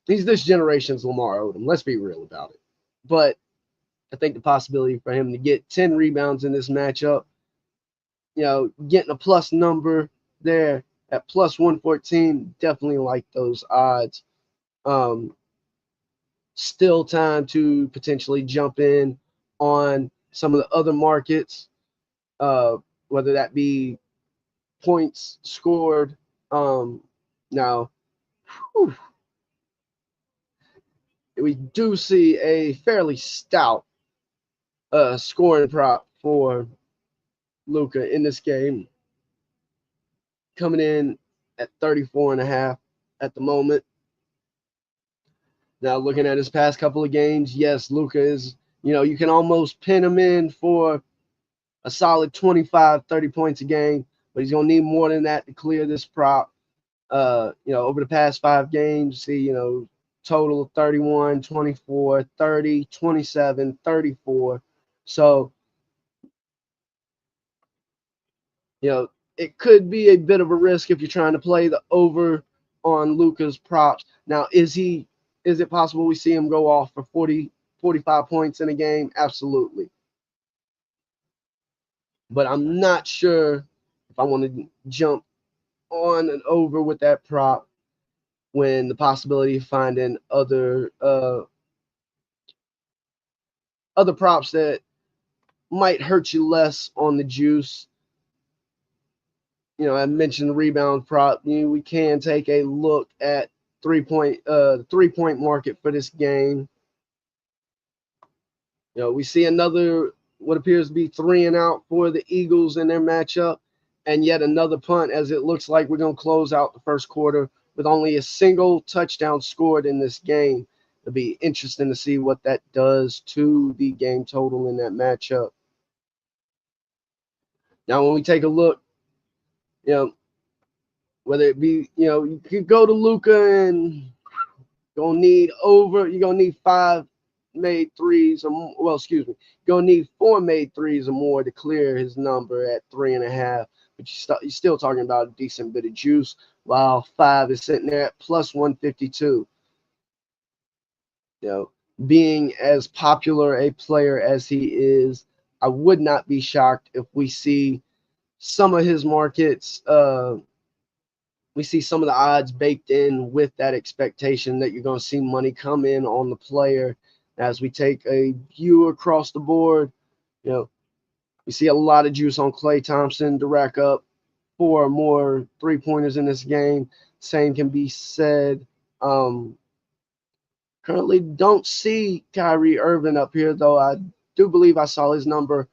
he's this generation's Lamar Odom. Let's be real about it. But I think the possibility for him to get 10 rebounds in this matchup, getting a plus number there at plus 114, definitely like those odds. Still time to potentially jump in on some of the other markets, whether that be points scored. Now, whew, we do see a fairly stout scoring prop for Luka in this game, coming in at 34.5 at the moment. Now, looking at his past couple of games, yes, Luka is, you can almost pin him in for a solid 25, 30 points a game, but he's going to need more than that to clear this prop. Over the past 5 games, see, total 31, 24, 30, 27, 34. So, it could be a bit of a risk if you're trying to play the over on Luka's props. Now, is it possible we see him go off for 40, 45 points in a game? Absolutely. But I'm not sure if I want to jump on and over with that prop when the possibility of finding other props that might hurt you less on the juice. I mentioned the rebound prop. We can take a look at 3-point market for this game. We see another what appears to be 3 and out for the Eagles in their matchup, and yet another punt, as it looks like we're going to close out the first quarter with only a single touchdown scored in this game. It'll be interesting to see what that does to the game total in that matchup. Now, when we take a look, whether it be, you could go to Luka and you're going to need 5 made threes or more. Well, excuse me. You're going to need 4 made threes or more to clear his number at 3.5. But you're still talking about a decent bit of juice, while 5 is sitting there at plus 152. Being as popular a player as he is, I would not be shocked if we see some of his markets, we see some of the odds baked in with that expectation that you're going to see money come in on the player. As we take a view across the board, we see a lot of juice on Klay Thompson to rack up 4 or more 3-pointers in this game. Same can be said. Currently don't see Kyrie Irving up here, though I do believe I saw his number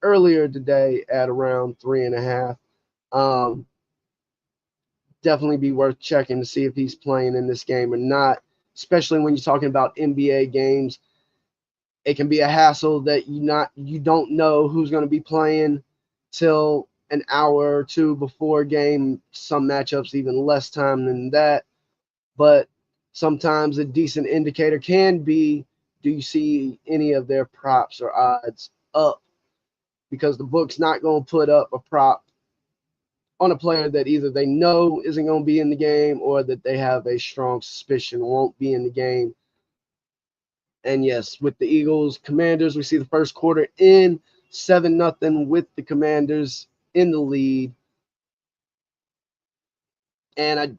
earlier today at around 3.5. Definitely be worth checking to see if he's playing in this game or not, especially when you're talking about NBA games. It can be a hassle that you don't know who's going to be playing till an hour or 2 before game. Some matchups even less time than that. But sometimes a decent indicator can be, do you see any of their props or odds up? Because the book's not going to put up a prop on a player that either they know isn't going to be in the game or that they have a strong suspicion won't be in the game. And yes, with the Eagles Commanders, we see the first quarter in 7-0 with the Commanders in the lead. And I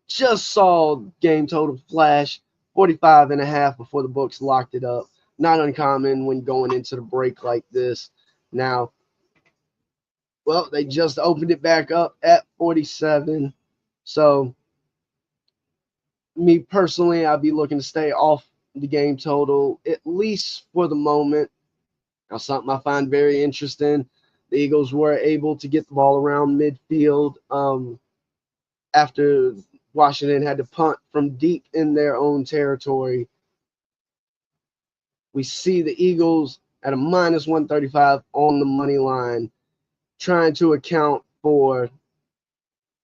just saw game total flash 45.5 before the books locked it up. Not uncommon when going into the break like this. Now, well, they just opened it back up at 47. So, me personally, I'd be looking to stay off the game total, at least for the moment. Now, something I find very interesting, the Eagles were able to get the ball around midfield after Washington had to punt from deep in their own territory. We see the Eagles at a minus 135 on the money line, trying to account for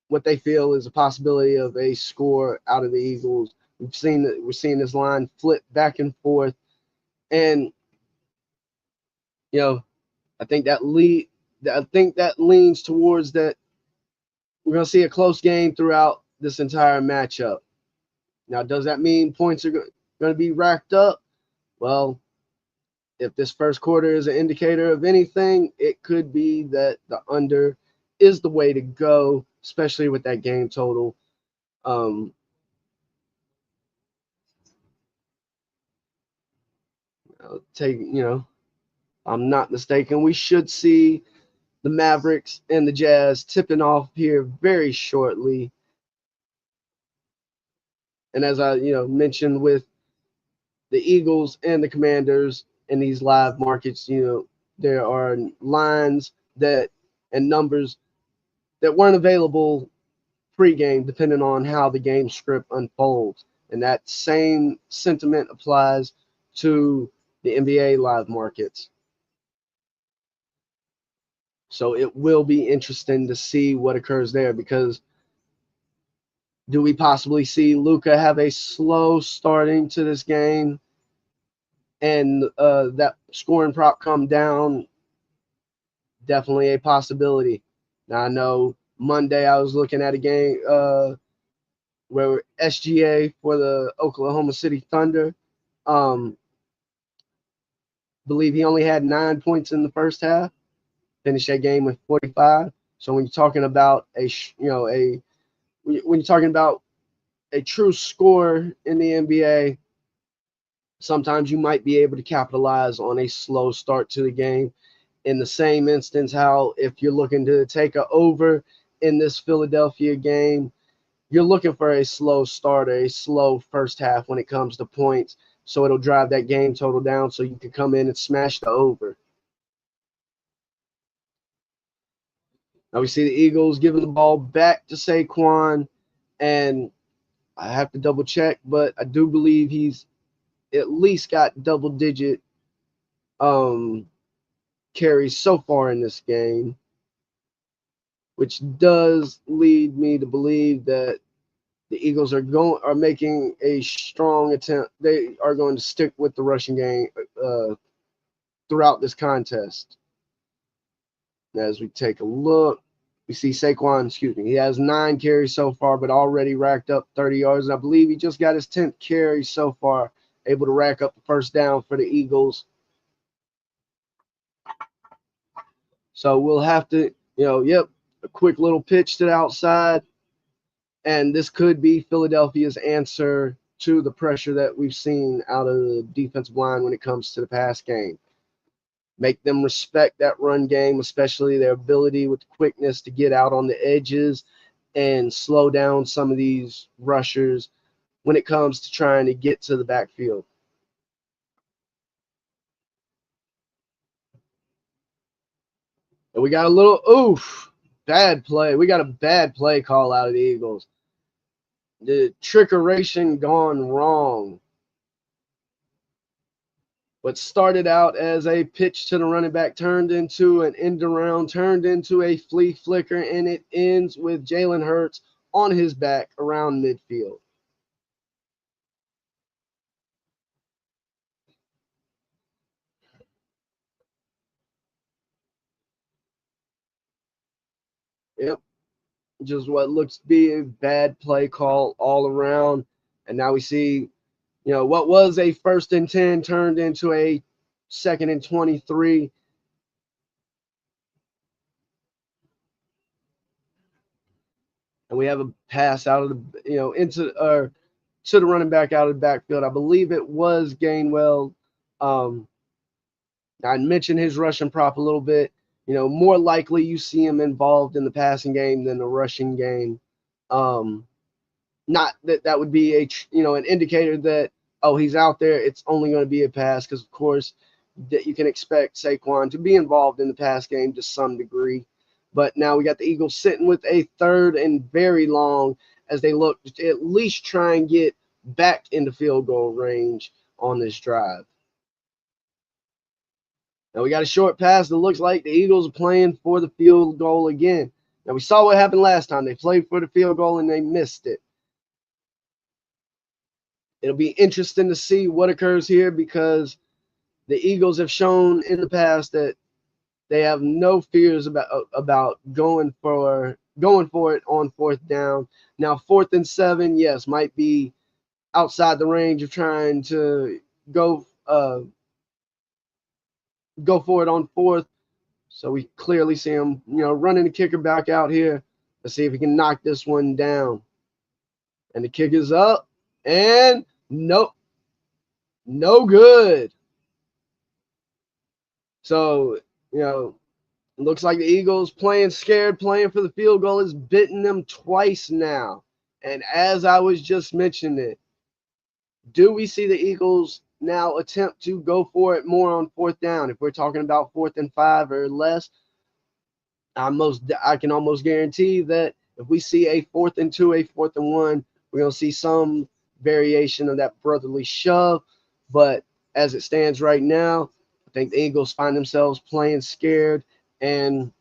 what they feel is a possibility of a score out of the Eagles. We're seeing this line flip back and forth, and I think that leans towards that we're going to see a close game throughout this entire matchup. Now, does that mean points are going to be racked up? Well, if this first quarter is an indicator of anything, it could be that the under is the way to go, especially with that game total. I'll take, I'm not mistaken, we should see the Mavericks and the Jazz tipping off here very shortly. And as I, mentioned with the Eagles and the Commanders in these live markets, there are lines that and numbers that weren't available pregame, depending on how the game script unfolds. And that same sentiment applies to the NBA live markets. So it will be interesting to see what occurs there, because do we possibly see Luka have a slow starting to this game and that scoring prop come down? Definitely a possibility. Now, I know Monday I was looking at a game where SGA for the Oklahoma City Thunder, believe he only had 9 points in the first half, finished that game with 45. So when you're talking about when you're talking about a true score in the NBA, sometimes you might be able to capitalize on a slow start to the game. In the same instance, how if you're looking to take a over in this Philadelphia game, you're looking for a slow start, a slow first half when it comes to points, so it'll drive that game total down so you can come in and smash the over. Now we see the Eagles giving the ball back to Saquon, and I have to double check, but I do believe he's at least got double-digit carries so far in this game, which does lead me to believe that the Eagles are making a strong attempt. They are going to stick with the rushing game throughout this contest. As we take a look, we see Saquon, he has 9 carries so far, but already racked up 30 yards. And I believe he just got his 10th carry so far, able to rack up the first down for the Eagles. So we'll have to, a quick little pitch to the outside. And this could be Philadelphia's answer to the pressure that we've seen out of the defensive line when it comes to the pass game. Make them respect that run game, especially their ability with quickness to get out on the edges and slow down some of these rushers when it comes to trying to get to the backfield. And we got a little, bad play. We got a bad play call out of the Eagles. The trickeration gone wrong. What started out as a pitch to the running back turned into an end around, turned into a flea flicker, and it ends with Jalen Hurts on his back around midfield. Yep. Just what looks to be a bad play call all around. And now we see, what was a 1st and 10 turned into a 2nd and 23. And we have a pass out of the, to the running back out of the backfield. I believe it was Gainwell. I mentioned his rushing prop a little bit. More likely you see him involved in the passing game than the rushing game. Not that would be an indicator that, he's out there, it's only going to be a pass, because of course that you can expect Saquon to be involved in the pass game to some degree. But now we got the Eagles sitting with a 3rd and very long as they look to at least try and get back into field goal range on this drive. Now we got a short pass that looks like the Eagles are playing for the field goal again. Now we saw what happened last time. They played for the field goal and they missed it. It'll be interesting to see what occurs here because the Eagles have shown in the past that they have no fears about going for it on 4th down. Now 4th and 7, yes, might be outside the range of trying to go for it on 4th. So we clearly see him, running the kicker back out here. Let's see if he can knock this one down. And the kick is up, and nope, no good. So, it looks like the Eagles playing scared, playing for the field goal is bitten them twice now. And as I was just mentioning it, do we see the Eagles now attempt to go for it more on 4th down? If we're talking about 4th and 5 or less, I can almost guarantee that if we see a 4th and 2, a 4th and 1, we're going to see some variation of that brotherly shove. But as it stands right now, I think the Eagles find themselves playing scared, and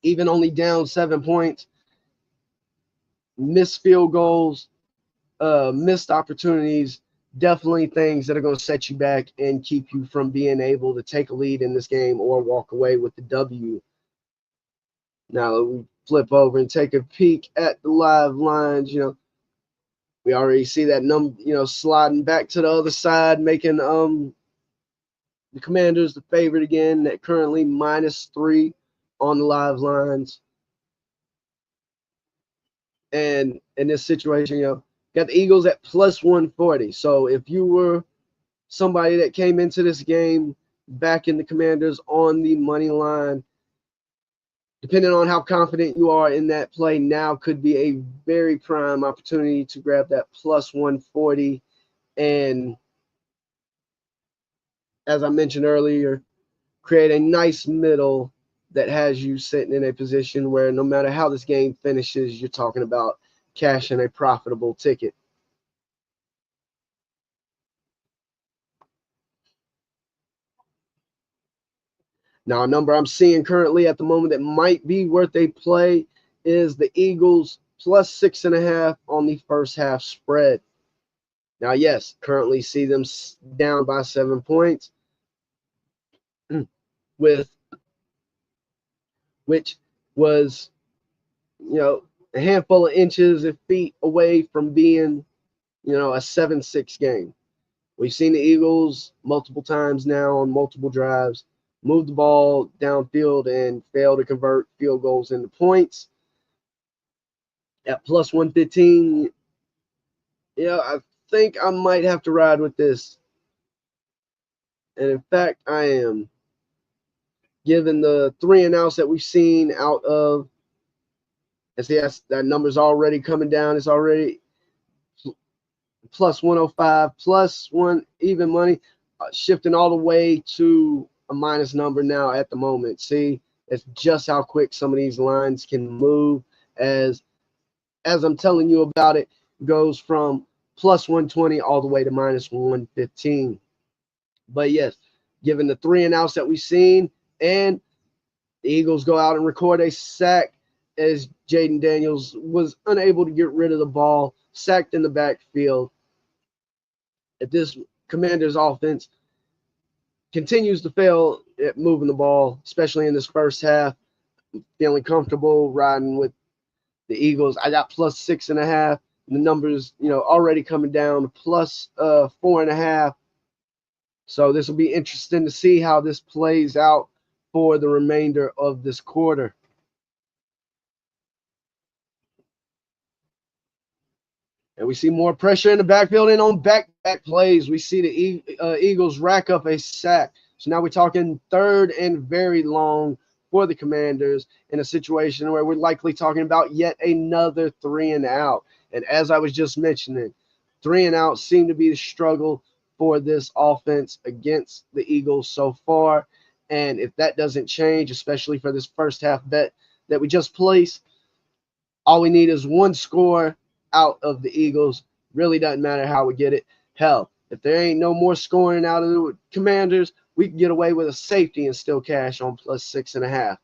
even only down 7 points, missed field goals, missed opportunities, definitely things that are going to set you back and keep you from being able to take a lead in this game or walk away with the W. Now we flip over and take a peek at the live lines. We already see that number, sliding back to the other side, making the Commanders the favorite again at currently -3 on the live lines. And in this situation, got the Eagles at +140. So if you were somebody that came into this game back in the Commanders on the money line, depending on how confident you are in that play, now could be a very prime opportunity to grab that +140. And as I mentioned earlier, create a nice middle that has you sitting in a position where no matter how this game finishes, you're talking about cashing a profitable ticket. Now, a number I'm seeing currently at the moment that might be worth a play is the Eagles +6.5 on the first half spread. Now, yes, currently see them down by 7 points, which was, a handful of inches of feet away from being, a 7-6 game. We've seen the Eagles multiple times now on multiple drives move the ball downfield and fail to convert field goals into points. At +115, I think I might have to ride with this. And in fact, I am. Given the 3 and outs that we've seen out of, and see that number's already coming down. It's already +105, +1 even money, shifting all the way to a minus number now at the moment. See, it's just how quick some of these lines can move. As I'm telling you about it, goes from +120 all the way to -115. But yes, given the 3 and outs that we've seen, and the Eagles go out and record a sack as Jayden Daniels was unable to get rid of the ball, sacked in the backfield. If this Commanders offense continues to fail at moving the ball, especially in this first half, feeling comfortable riding with the Eagles. I got +6.5. The numbers, already coming down to +4.5. So this will be interesting to see how this plays out for the remainder of this quarter. And we see more pressure in the backfield, and on back plays, we see the Eagles rack up a sack. So now we're talking 3rd and very long for the Commanders in a situation where we're likely talking about yet another 3 and out. And as I was just mentioning, 3 and out seem to be the struggle for this offense against the Eagles so far. And if that doesn't change, especially for this first half bet that we just placed, all we need is one score out of the Eagles. Really doesn't matter how we get it. Hell, if there ain't no more scoring out of the Commanders, we can get away with a safety and still cash on +6.5.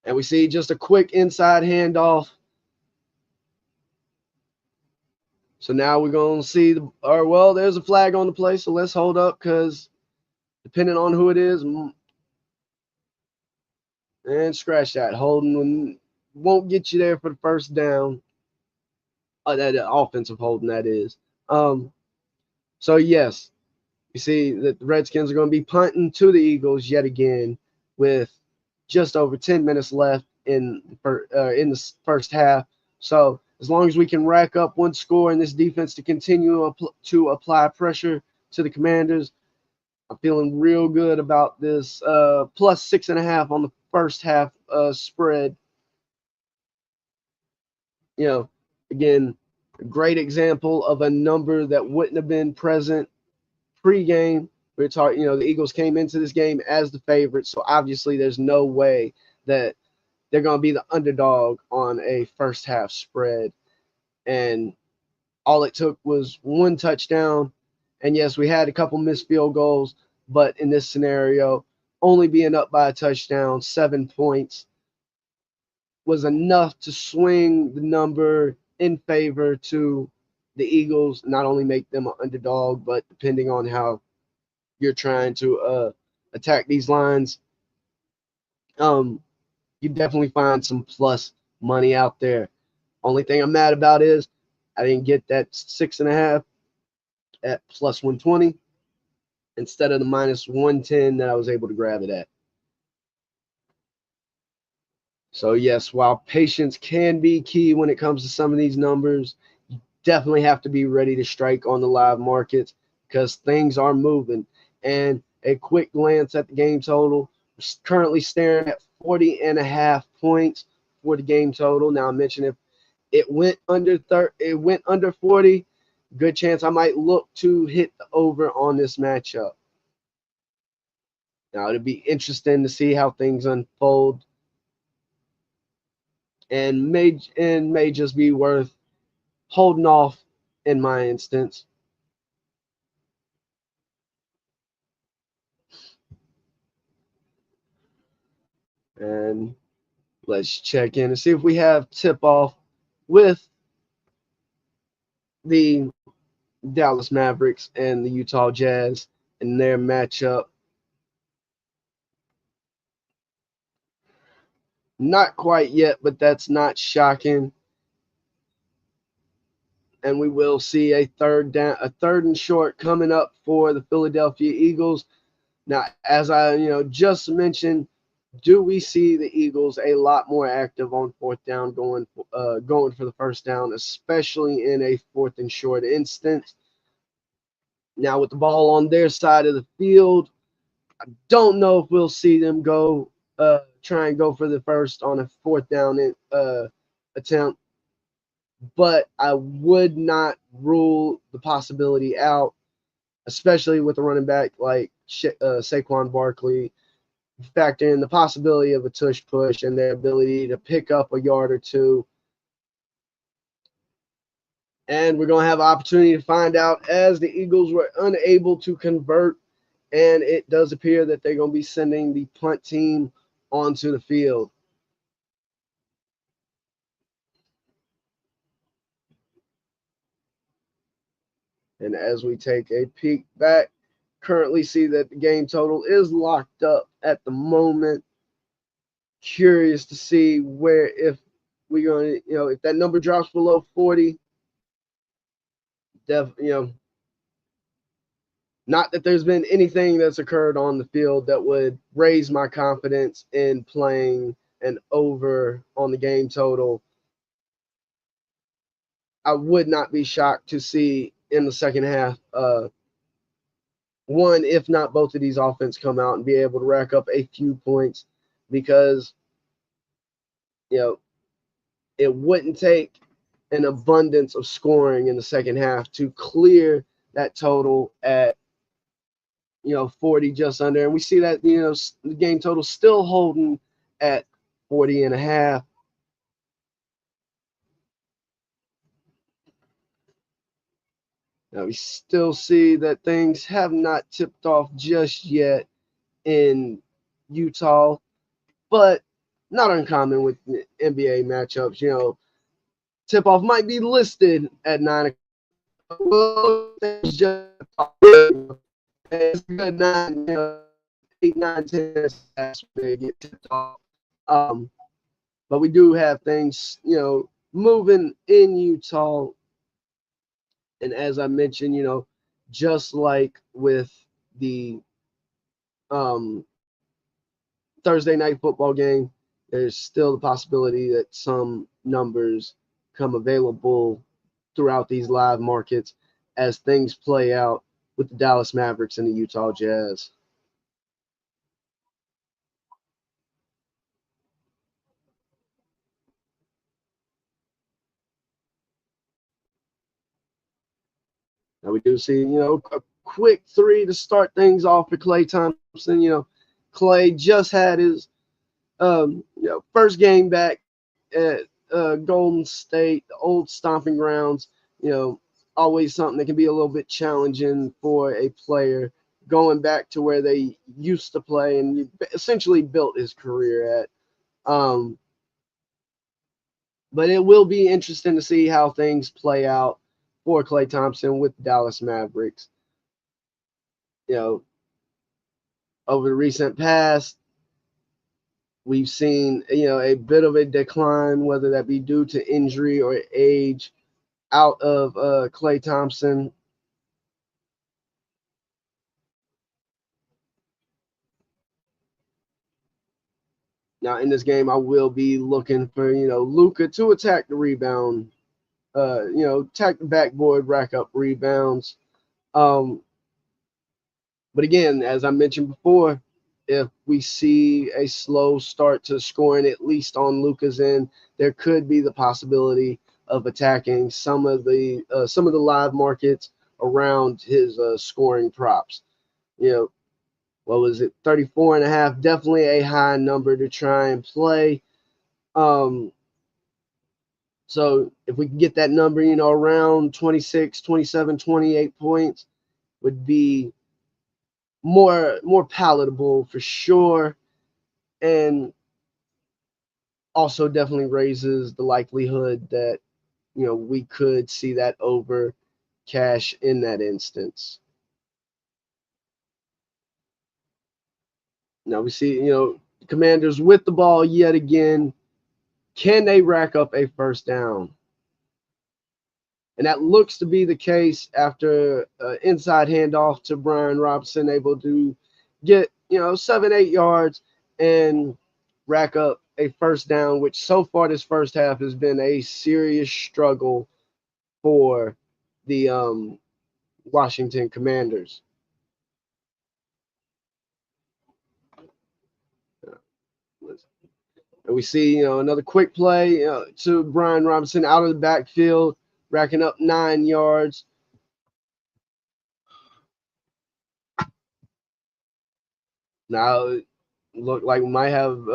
And we see just a quick inside handoff. So now we're going to see well, there's a flag on the play, so let's hold up because depending on who it is, and scratch that. Holding won't get you there for the first down. That offensive holding, that is. So, yes, you see that the Redskins are going to be punting to the Eagles yet again with just over 10 minutes left in the first half. So as long as we can rack up one score in this defense to continue to apply pressure to the Commanders, I'm feeling real good about this +6.5 on the first half spread. You know, again, a great example of a number that wouldn't have been present pre-game. We're talking, the Eagles came into this game as the favorite, so obviously there's no way that they're going to be the underdog on a first half spread. And all it took was one touchdown. And yes, we had a couple missed field goals, but in this scenario, only being up by a touchdown, 7 points, was enough to swing the number in favor to the Eagles, not only make them an underdog, but depending on how you're trying to attack these lines, you definitely find some plus money out there. Only thing I'm mad about is I didn't get that 6.5 at +120 instead of the -110 that I was able to grab it at. So yes, while patience can be key when it comes to some of these numbers, you definitely have to be ready to strike on the live markets because things are moving. And a quick glance at the game total, currently staring at 40.5 points for the game total. Now I mentioned if it went under 40, good chance I might look to hit the over on this matchup. Now it'll be interesting to see how things unfold, and may just be worth holding off in my instance. And let's check in and see if we have tip-off with the Dallas Mavericks and the Utah Jazz in their matchup. Not quite yet, but that's not shocking. And we will see a third and short coming up for the Philadelphia Eagles. Now, as I just mentioned, do we see the Eagles a lot more active on fourth down, going for the first down, especially in a fourth and short instance? Now, with the ball on their side of the field, I don't know if we'll see them try and go for the first on a fourth down attempt, but I would not rule the possibility out, especially with a running back like Saquon Barkley. Factor in the possibility of a tush push and their ability to pick up a yard or two. And we're going to have an opportunity to find out, as the Eagles were unable to convert, and it does appear that they're going to be sending the punt team onto the field. And as we take a peek back, currently see that the game total is locked up at the moment. Curious to see where, if we're going to, if that number drops below 40, not that there's been anything that's occurred on the field that would raise my confidence in playing an over on the game total. I would not be shocked to see in the second half, one, if not both of these offenses come out and be able to rack up a few points, because, it wouldn't take an abundance of scoring in the second half to clear that total at 40 just under. And we see that the game total still holding at 40 and a half. Now we still see that things have not tipped off just yet in Utah, but not uncommon with NBA matchups. Tip off might be listed at 9 o'clock. Well, it's just it's a good 9, 8, 9, 10 minutes they get tipped off. But we do have things, moving in Utah. And as I mentioned, just like with the Thursday night football game, there's still the possibility that some numbers come available throughout these live markets as things play out with the Dallas Mavericks and the Utah Jazz. Now we do see, a quick three to start things off for Klay Thompson. Klay just had his first game back at Golden State, the old stomping grounds. Always something that can be a little bit challenging for a player going back to where they used to play and essentially built his career at. But it will be interesting to see how things play out for Klay Thompson with the Dallas Mavericks. Over the recent past, we've seen, a bit of a decline, whether that be due to injury or age, out of Klay Thompson. Now, in this game, I will be looking for, Luka to attack the rebound, attack the backboard, rack up rebounds. But again, as I mentioned before, if we see a slow start to scoring, at least on Luka's end, there could be the possibility of attacking some of the live markets around his scoring props. What was it? 34 and a half, definitely a high number to try and play. So if we can get that number, around 26, 27, 28 points would be more palatable for sure, and also definitely raises the likelihood that we could see that over cash in that instance. Now we see Commanders with the ball yet again. Can they rack up a first down? And that looks to be the case after inside handoff to Brian Robinson, able to get 7-8 yards and rack up a first down, which so far this first half has been a serious struggle for the Washington Commanders. And we see another quick play to Brian Robinson out of the backfield, racking up 9 yards. Now, looked like we might have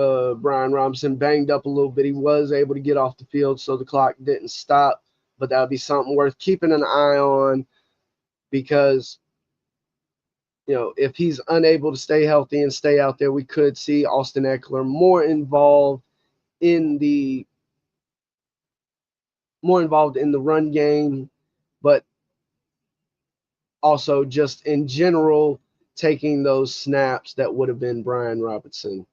Brian Robinson banged up a little bit. He was able to get off the field, so the clock didn't stop. But that would be something worth keeping an eye on, because if he's unable to stay healthy and stay out there, we could see Austin Ekeler more involved in the run game, but also just in general taking those snaps that would have been Brian Robinson.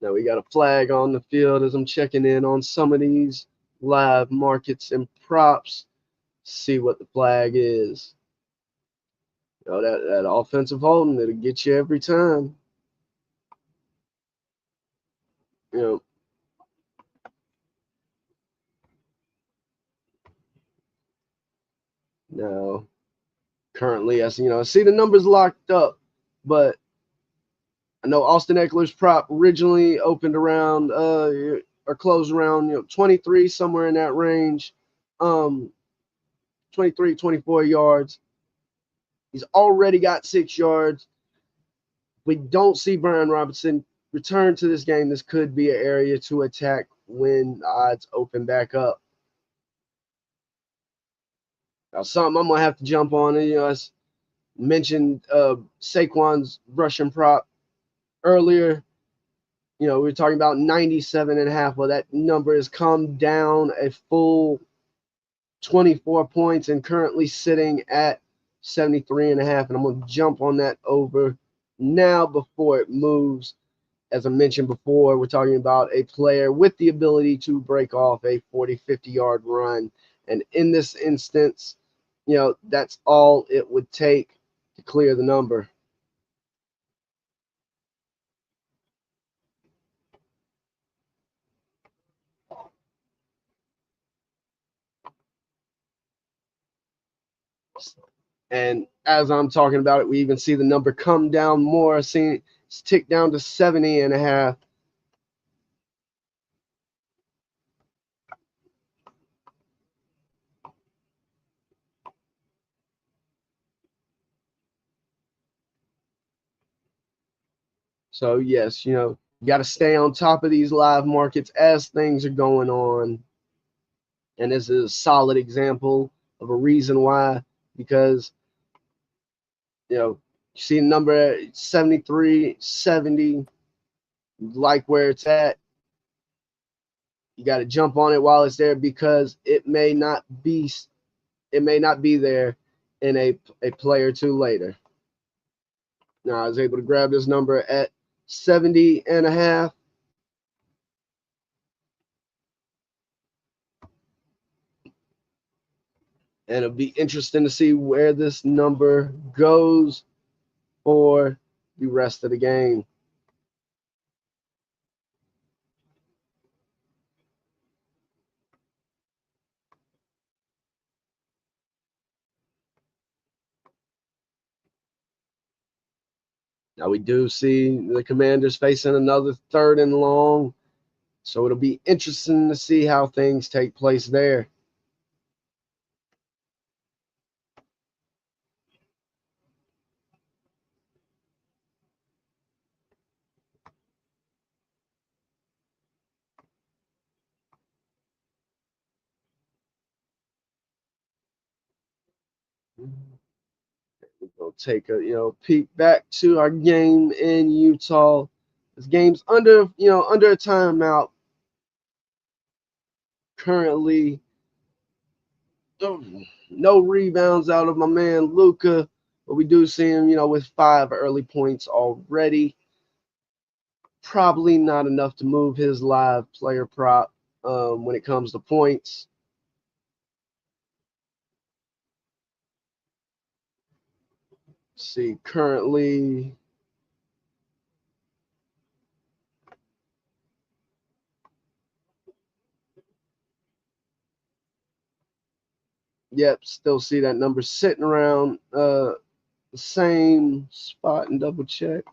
Now we got a flag on the field as I'm checking in on some of these live markets and props. See what the flag is. That offensive holding, it'll get you every time. Now, currently. As you know, I see the numbers locked up, but I know Austin Ekeler's prop originally opened around or closed around 23, somewhere in that range. 23, 24 yards. He's already got 6 yards. We don't see Brian Robinson return to this game. This could be an area to attack when the odds open back up. Now, something I'm going to have to jump on. I mentioned Saquon's rushing prop earlier. We were talking about 97.5. Well, that number has come down a full 24 points and currently sitting at 73.5. And I'm going to jump on that over now before it moves. As I mentioned before, we're talking about a player with the ability to break off a 40, 50-yard run. And in this instance, that's all it would take to clear the number. And as I'm talking about it, we even see the number come down more. See it's ticked down to 70.5. So yes, you got to stay on top of these live markets as things are going on. And this is a solid example of a reason why, because you see the number 73, 70, like where it's at. You got to jump on it while it's there, because it may not be there in a play or two later. Now I was able to grab this number at 70.5. And it'll be interesting to see where this number goes for the rest of the game. Now we do see the Commanders facing another 3rd and long. So it'll be interesting to see how things take place there. We'll take a peek back to our game in Utah. This game's under a timeout currently. No rebounds out of my man Luka, but we do see him with 5 early points already. Probably not enough to move his live player prop when it comes to points. Let's see, currently yep, still see that number sitting around the same spot, and double check.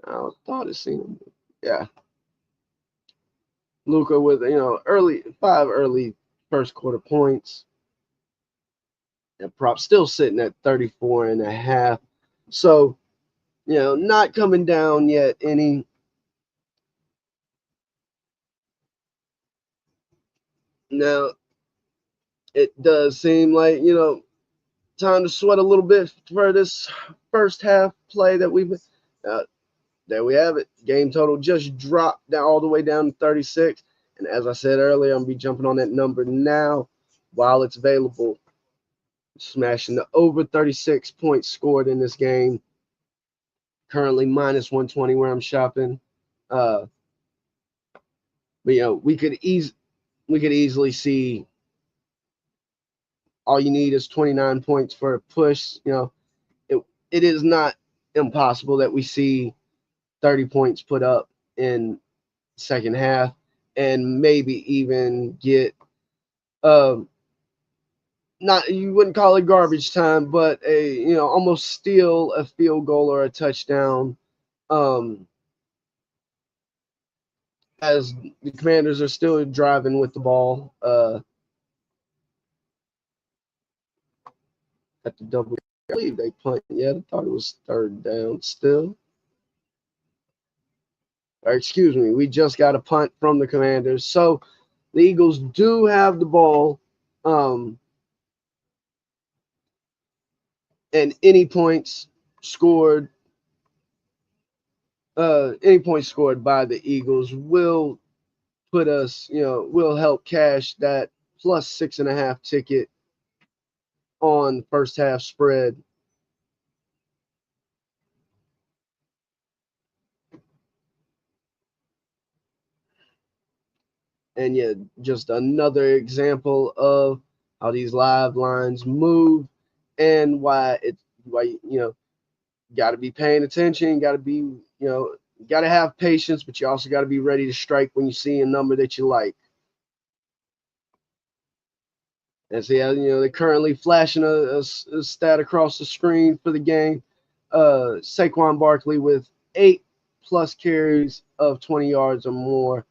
I thought it seen him. Yeah. Luka with 5 early first quarter points. And prop still sitting at 34.5. So, not coming down yet any. Now, it does seem like, time to sweat a little bit for this first half play that we've there we have it. Game total just dropped down all the way down to 36. And as I said earlier, I'm going to be jumping on that number now while it's available. Smashing the over 36 points scored in this game. Currently minus 120 where I'm shopping. But we could easily see all you need is 29 points for a push. It is not impossible that we see 30 points put up in second half, and maybe even get not, you wouldn't call it garbage time, but almost steal a field goal or a touchdown. As the Commanders are still driving with the ball at the double. I believe they punt. Yeah, I thought it was third down still. Or excuse me, we just got a punt from the Commanders. So the Eagles do have the ball. And any points scored by the Eagles will put us, will help cash that plus 6.5 ticket on first half spread. And yeah, just another example of how these live lines move and why got to be paying attention, got to be, got to have patience, but you also got to be ready to strike when you see a number that you like. And so, yeah, they're currently flashing a stat across the screen for the game. Saquon Barkley with 8+ carries of 20 yards or more.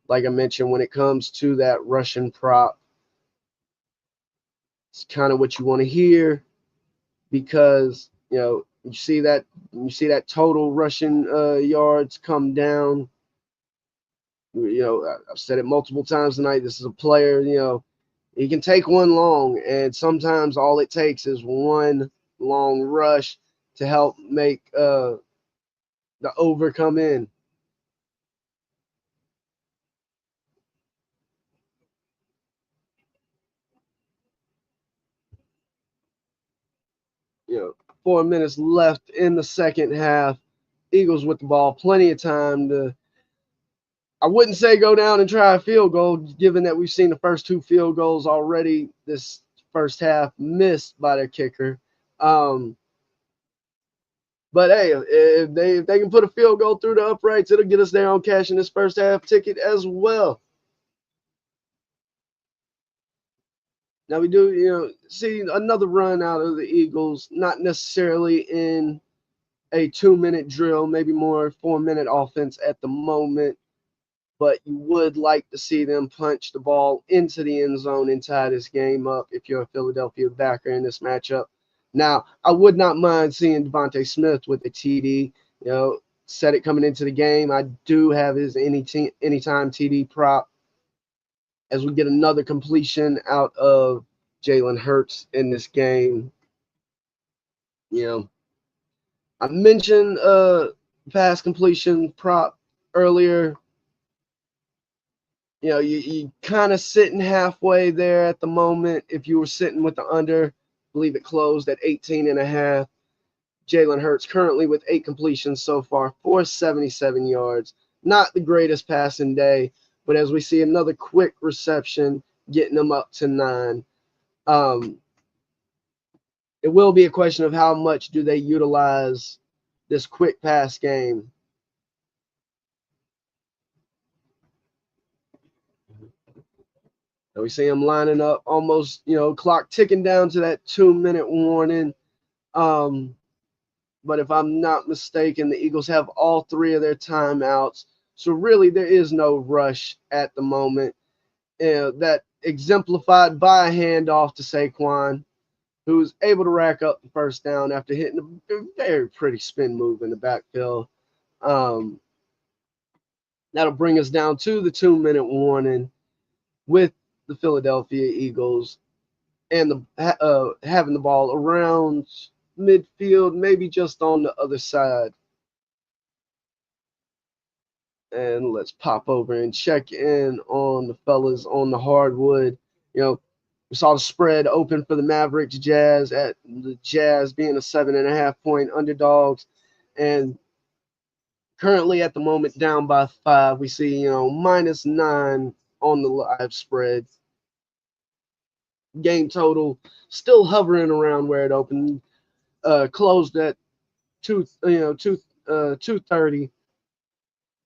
Like I mentioned, when it comes to that Russian prop, it's kind of what you want to hear because, you see that total Russian yards come down. I've said it multiple times tonight. This is a player, he can take one long, and sometimes all it takes is one long rush to help make the over come in. You know, 4 minutes left in the second half. Eagles with the ball, plenty of time to, I wouldn't say go down and try a field goal, given that we've seen the first 2 field goals already this first half missed by their kicker. But hey, if they can put a field goal through the uprights, it'll get us there on cashing this first half ticket as well. Now we do, see another run out of the Eagles, not necessarily in a 2-minute drill, maybe more 4-minute offense at the moment, but you would like to see them punch the ball into the end zone and tie this game up if you're a Philadelphia backer in this matchup. Now, I would not mind seeing Devontae Smith with a TD. Said it coming into the game. I do have his anytime TD prop as we get another completion out of Jalen Hurts in this game. I mentioned pass completion prop earlier. You kind of sitting halfway there at the moment. If you were sitting with the under, I believe it closed at 18.5. Jalen Hurts currently with 8 completions so far, 477 yards. Not the greatest passing day, but as we see another quick reception, getting them up to 9. It will be a question of how much do they utilize this quick pass game. And we see them lining up almost, clock ticking down to that 2-minute warning. But if I'm not mistaken, the Eagles have all 3 of their timeouts. So really there is no rush at the moment. That exemplified by a handoff to Saquon, who's able to rack up the first down after hitting a very pretty spin move in the backfield. That'll bring us down to the 2-minute warning with the Philadelphia Eagles and having the ball around midfield, maybe just on the other side. And let's pop over and check in on the fellas on the hardwood. We saw the spread open for the Mavericks Jazz, at the Jazz being a 7.5 point underdogs. And currently at the moment down by 5. We see, -9 on the live spread. Game total still hovering around where it opened. Closed at 230.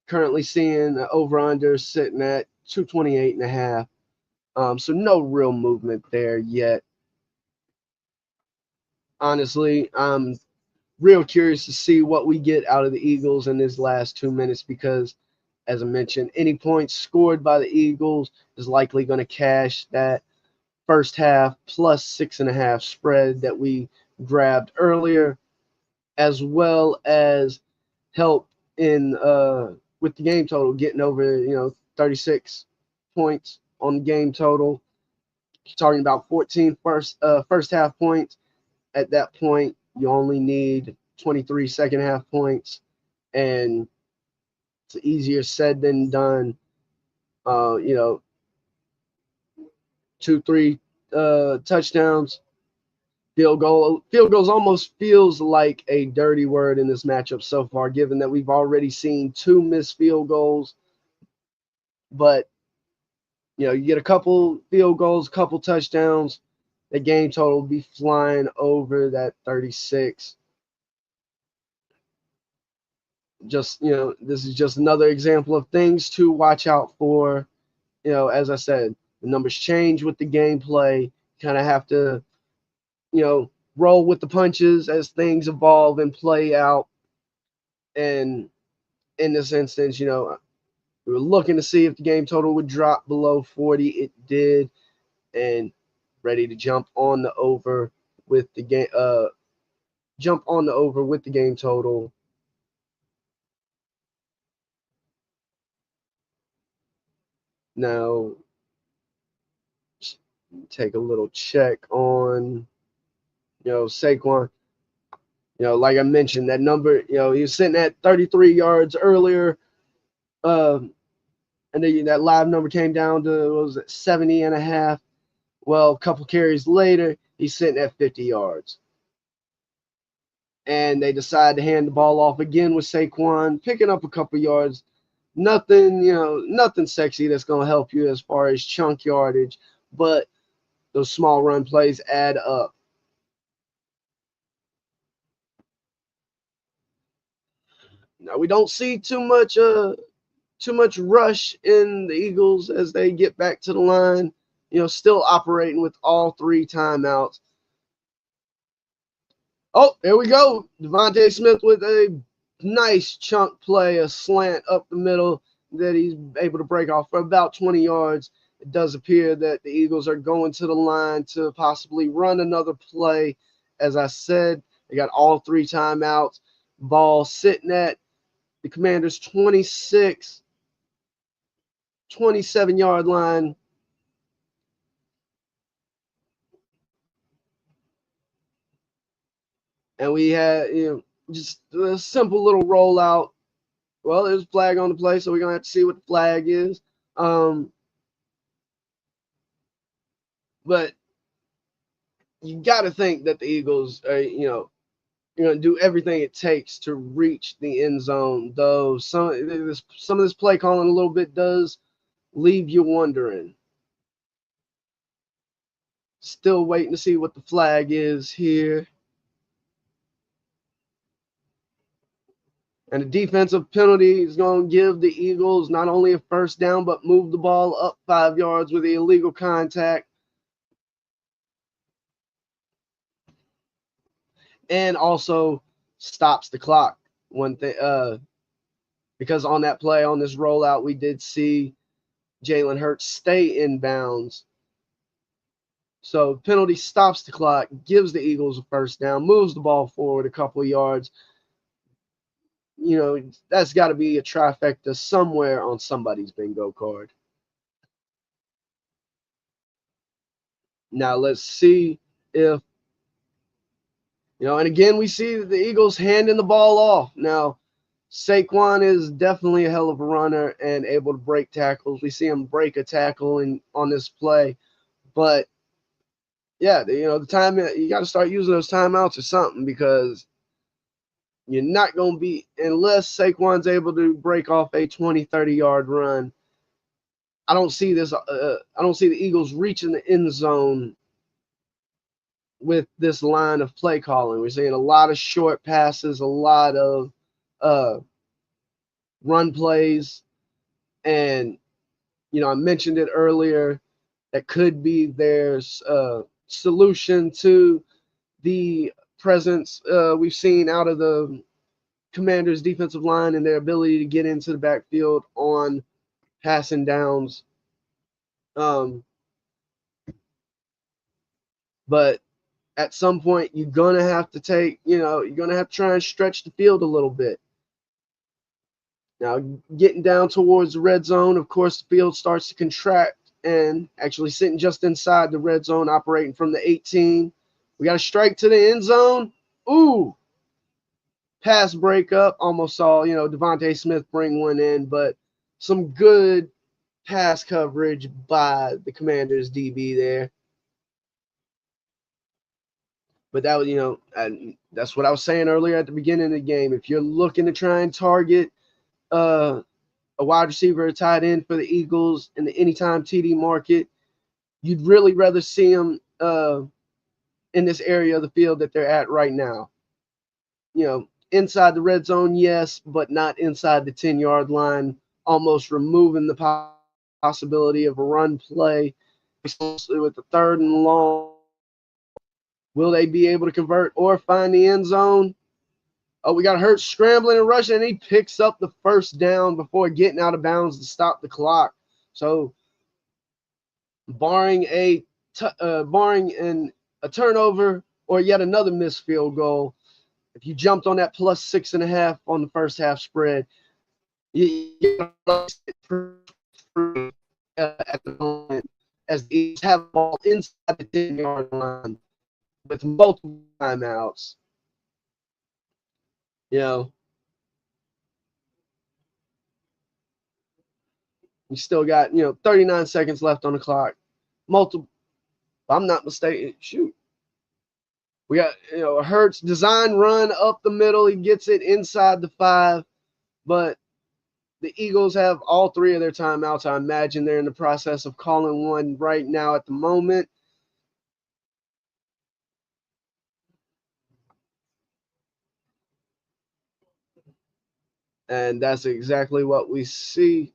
Currently seeing over under sitting at 228.5. So no real movement there yet. Honestly, I'm real curious to see what we get out of the Eagles in this last 2 minutes because, as I mentioned, any points scored by the Eagles is likely going to cash that first half plus 6.5 spread that we grabbed earlier, as well as help in with the game total getting over 36 points on the game total. Talking about 14 first half points. At that point, you only need 23 second half points, and it's easier said than done. You know, 2, 3 touchdowns. Field goals almost feels like a dirty word in this matchup so far, given that we've already seen 2 missed field goals. But you get a couple field goals, couple touchdowns, the game total will be flying over that 36. Just this is just another example of things to watch out for. As I said, the numbers change with the gameplay. Kind of have to roll with the punches as things evolve and play out. And in this instance, we were looking to see if the game total would drop below 40. It did, and ready to jump on the over with the game. Jump on the over with the game total. Now, take a little check on Saquon. Like I mentioned, that number, he was sitting at 33 yards earlier. And then that live number came down to, what was it, 70.5. Well, a couple carries later, he's sitting at 50 yards. And they decide to hand the ball off again with Saquon, picking up a couple yards. Nothing, nothing sexy that's going to help you as far as chunk yardage, but those small run plays add up. Now, we don't see too much rush in the Eagles as they get back to the line, still operating with all 3 timeouts. Oh, there we go. Devontae Smith with a nice chunk play, a slant up the middle that he's able to break off for about 20 yards. It does appear that the Eagles are going to the line to possibly run another play. As I said, they got all 3 timeouts. Ball sitting at the Commanders' 26, 27-yard line. And we had just a simple little rollout. Well, there's a flag on the play, so we're going to have to see what the flag is. But you got to think that the Eagles are, going to do everything it takes to reach the end zone, though some of this play calling a little bit does leave you wondering. Still waiting to see what the flag is here. And the defensive penalty is going to give the Eagles not only a first down, but move the ball up 5 yards with the illegal contact. And also stops the clock. One thing, because on that play, on this rollout, we did see Jalen Hurts stay in bounds. So penalty stops the clock, gives the Eagles a first down, moves the ball forward a couple of yards. That's got to be a trifecta somewhere on somebody's bingo card. Now let's see if, and again, we see the Eagles handing the ball off. Now, Saquon is definitely a hell of a runner and able to break tackles. We see him break a tackle on this play. But, yeah, the time, you got to start using those timeouts or something because you're not going to be, unless Saquon's able to break off a 20, 30-yard run, I don't see the Eagles reaching the end zone with this line of play calling. We're seeing a lot of short passes, a lot of run plays. And, I mentioned it earlier that could be their solution to the presence we've seen out of the Commanders' defensive line and their ability to get into the backfield on passing downs. But at some point, you're going to have to you're going to have to try and stretch the field a little bit. Now, getting down towards the red zone, of course, the field starts to contract and actually sitting just inside the red zone, operating from the 18. We got a strike to the end zone. Ooh, pass breakup. Almost saw, Devontae Smith bring one in, but some good pass coverage by the Commanders DB there. But that was, and that's what I was saying earlier at the beginning of the game. If you're looking to try and target a wide receiver or tight end for the Eagles in the anytime TD market, you'd really rather see them in this area of the field that they're at right now. Inside the red zone, yes, but not inside the 10-yard line, almost removing the possibility of a run play, especially with the 3rd and long. Will they be able to convert or find the end zone? Oh, we got Hurts scrambling and rushing, and he picks up the first down before getting out of bounds to stop the clock. So, barring a turnover or yet another missed field goal, if you jumped on that plus 6.5 on the first half spread, you at the moment as the Eagles have the ball inside the 10-yard line with multiple timeouts. You still got 39 seconds left on the clock. Multiple, if I'm not mistaken. Shoot. We got a Hurts design run up the middle. He gets it inside the 5, but the Eagles have all 3 of their timeouts. I imagine they're in the process of calling one right now at the moment. And that's exactly what we see.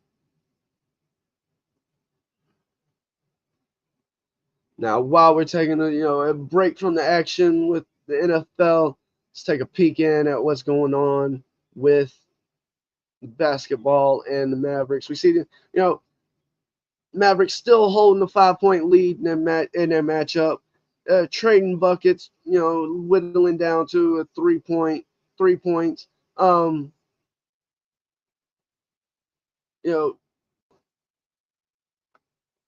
Now, while we're taking a break from the action with the NFL, let's take a peek in at what's going on with basketball and the Mavericks. We see Mavericks still holding a 5-point lead in their matchup, trading buckets, whittling down to a 3 points.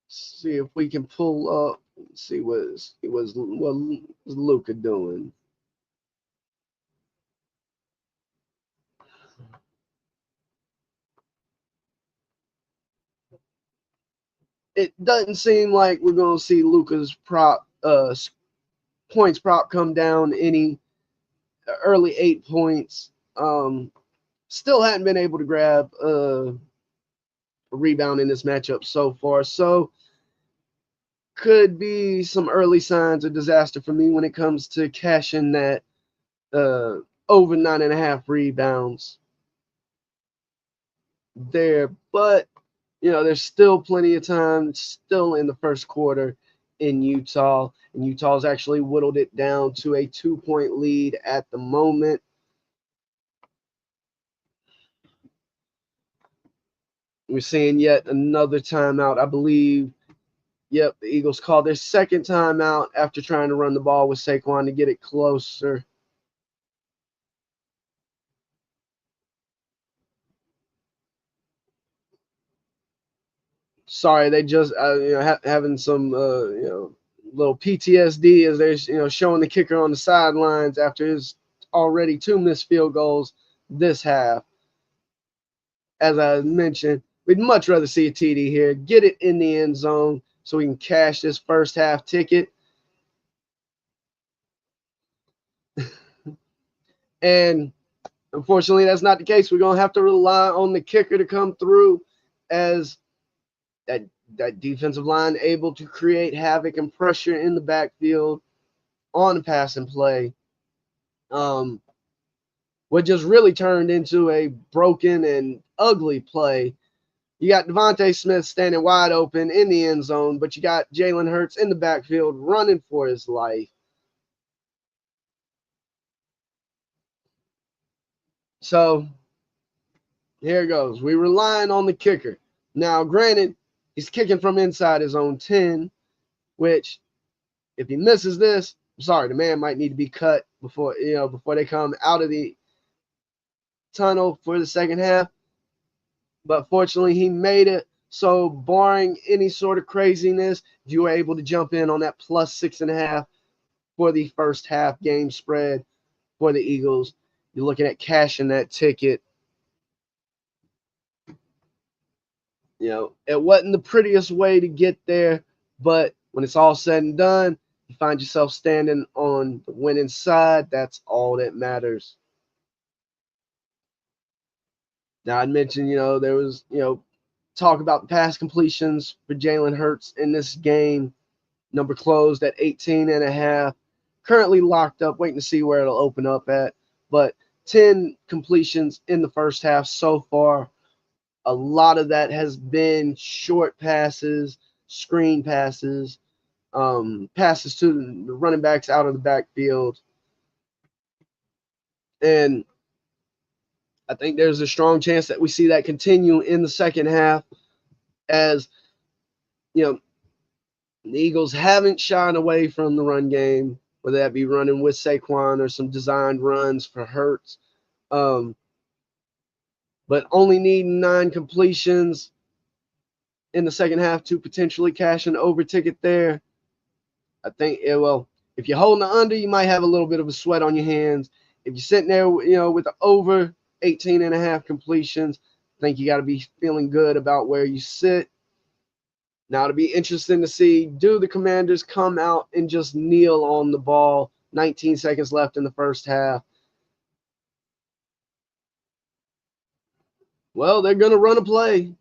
See if we can pull up. See what Luka doing. It doesn't seem like we're going to see Luka's points prop come down any early 8 points. Still hadn't been able to grab a rebound in this matchup so far. So could be some early signs of disaster for me when it comes to cashing that over 9.5 rebounds there. But there's still plenty of time, still in the first quarter in Utah. And Utah's actually whittled it down to a 2-point lead at the moment. We're seeing yet another timeout, I believe. Yep, the Eagles called their second timeout after trying to run the ball with Saquon to get it closer. Sorry, they just having some little PTSD as they're showing the kicker on the sidelines after his already 2 missed field goals this half. As I mentioned, we'd much rather see a TD here, get it in the end zone so we can cash this first half ticket. And unfortunately, that's not the case. We're going to have to rely on the kicker to come through as that defensive line able to create havoc and pressure in the backfield on the passing play. What just really turned into a broken and ugly play. You got Devontae Smith standing wide open in the end zone, but you got Jalen Hurts in the backfield running for his life. So here it goes. We're relying on the kicker. Now, granted, he's kicking from inside his own 10, which if he misses this, I'm sorry, the man might need to be cut before they come out of the tunnel for the second half. But fortunately, he made it. So, barring any sort of craziness, you were able to jump in on that plus 6.5 for the first half game spread for the Eagles. You're looking at cashing that ticket. It wasn't the prettiest way to get there, but when it's all said and done, you find yourself standing on the winning side. That's all that matters. Now, I'd mentioned, there was, talk about the pass completions for Jalen Hurts in this game. Number closed at 18.5. Currently locked up, waiting to see where it'll open up at. But 10 completions in the first half so far. A lot of that has been short passes, screen passes, passes to the running backs out of the backfield. And I think there's a strong chance that we see that continue in the second half as, the Eagles haven't shied away from the run game, whether that be running with Saquon or some designed runs for Hurts. But only needing 9 completions in the second half to potentially cash an over ticket there. I think, if you're holding the under, you might have a little bit of a sweat on your hands. If you're sitting there, with the over 18.5 completions, I think you got to be feeling good about where you sit. Now, it'll be interesting to see, do the Commanders come out and just kneel on the ball? 19 seconds left in the first half. Well, they're going to run a play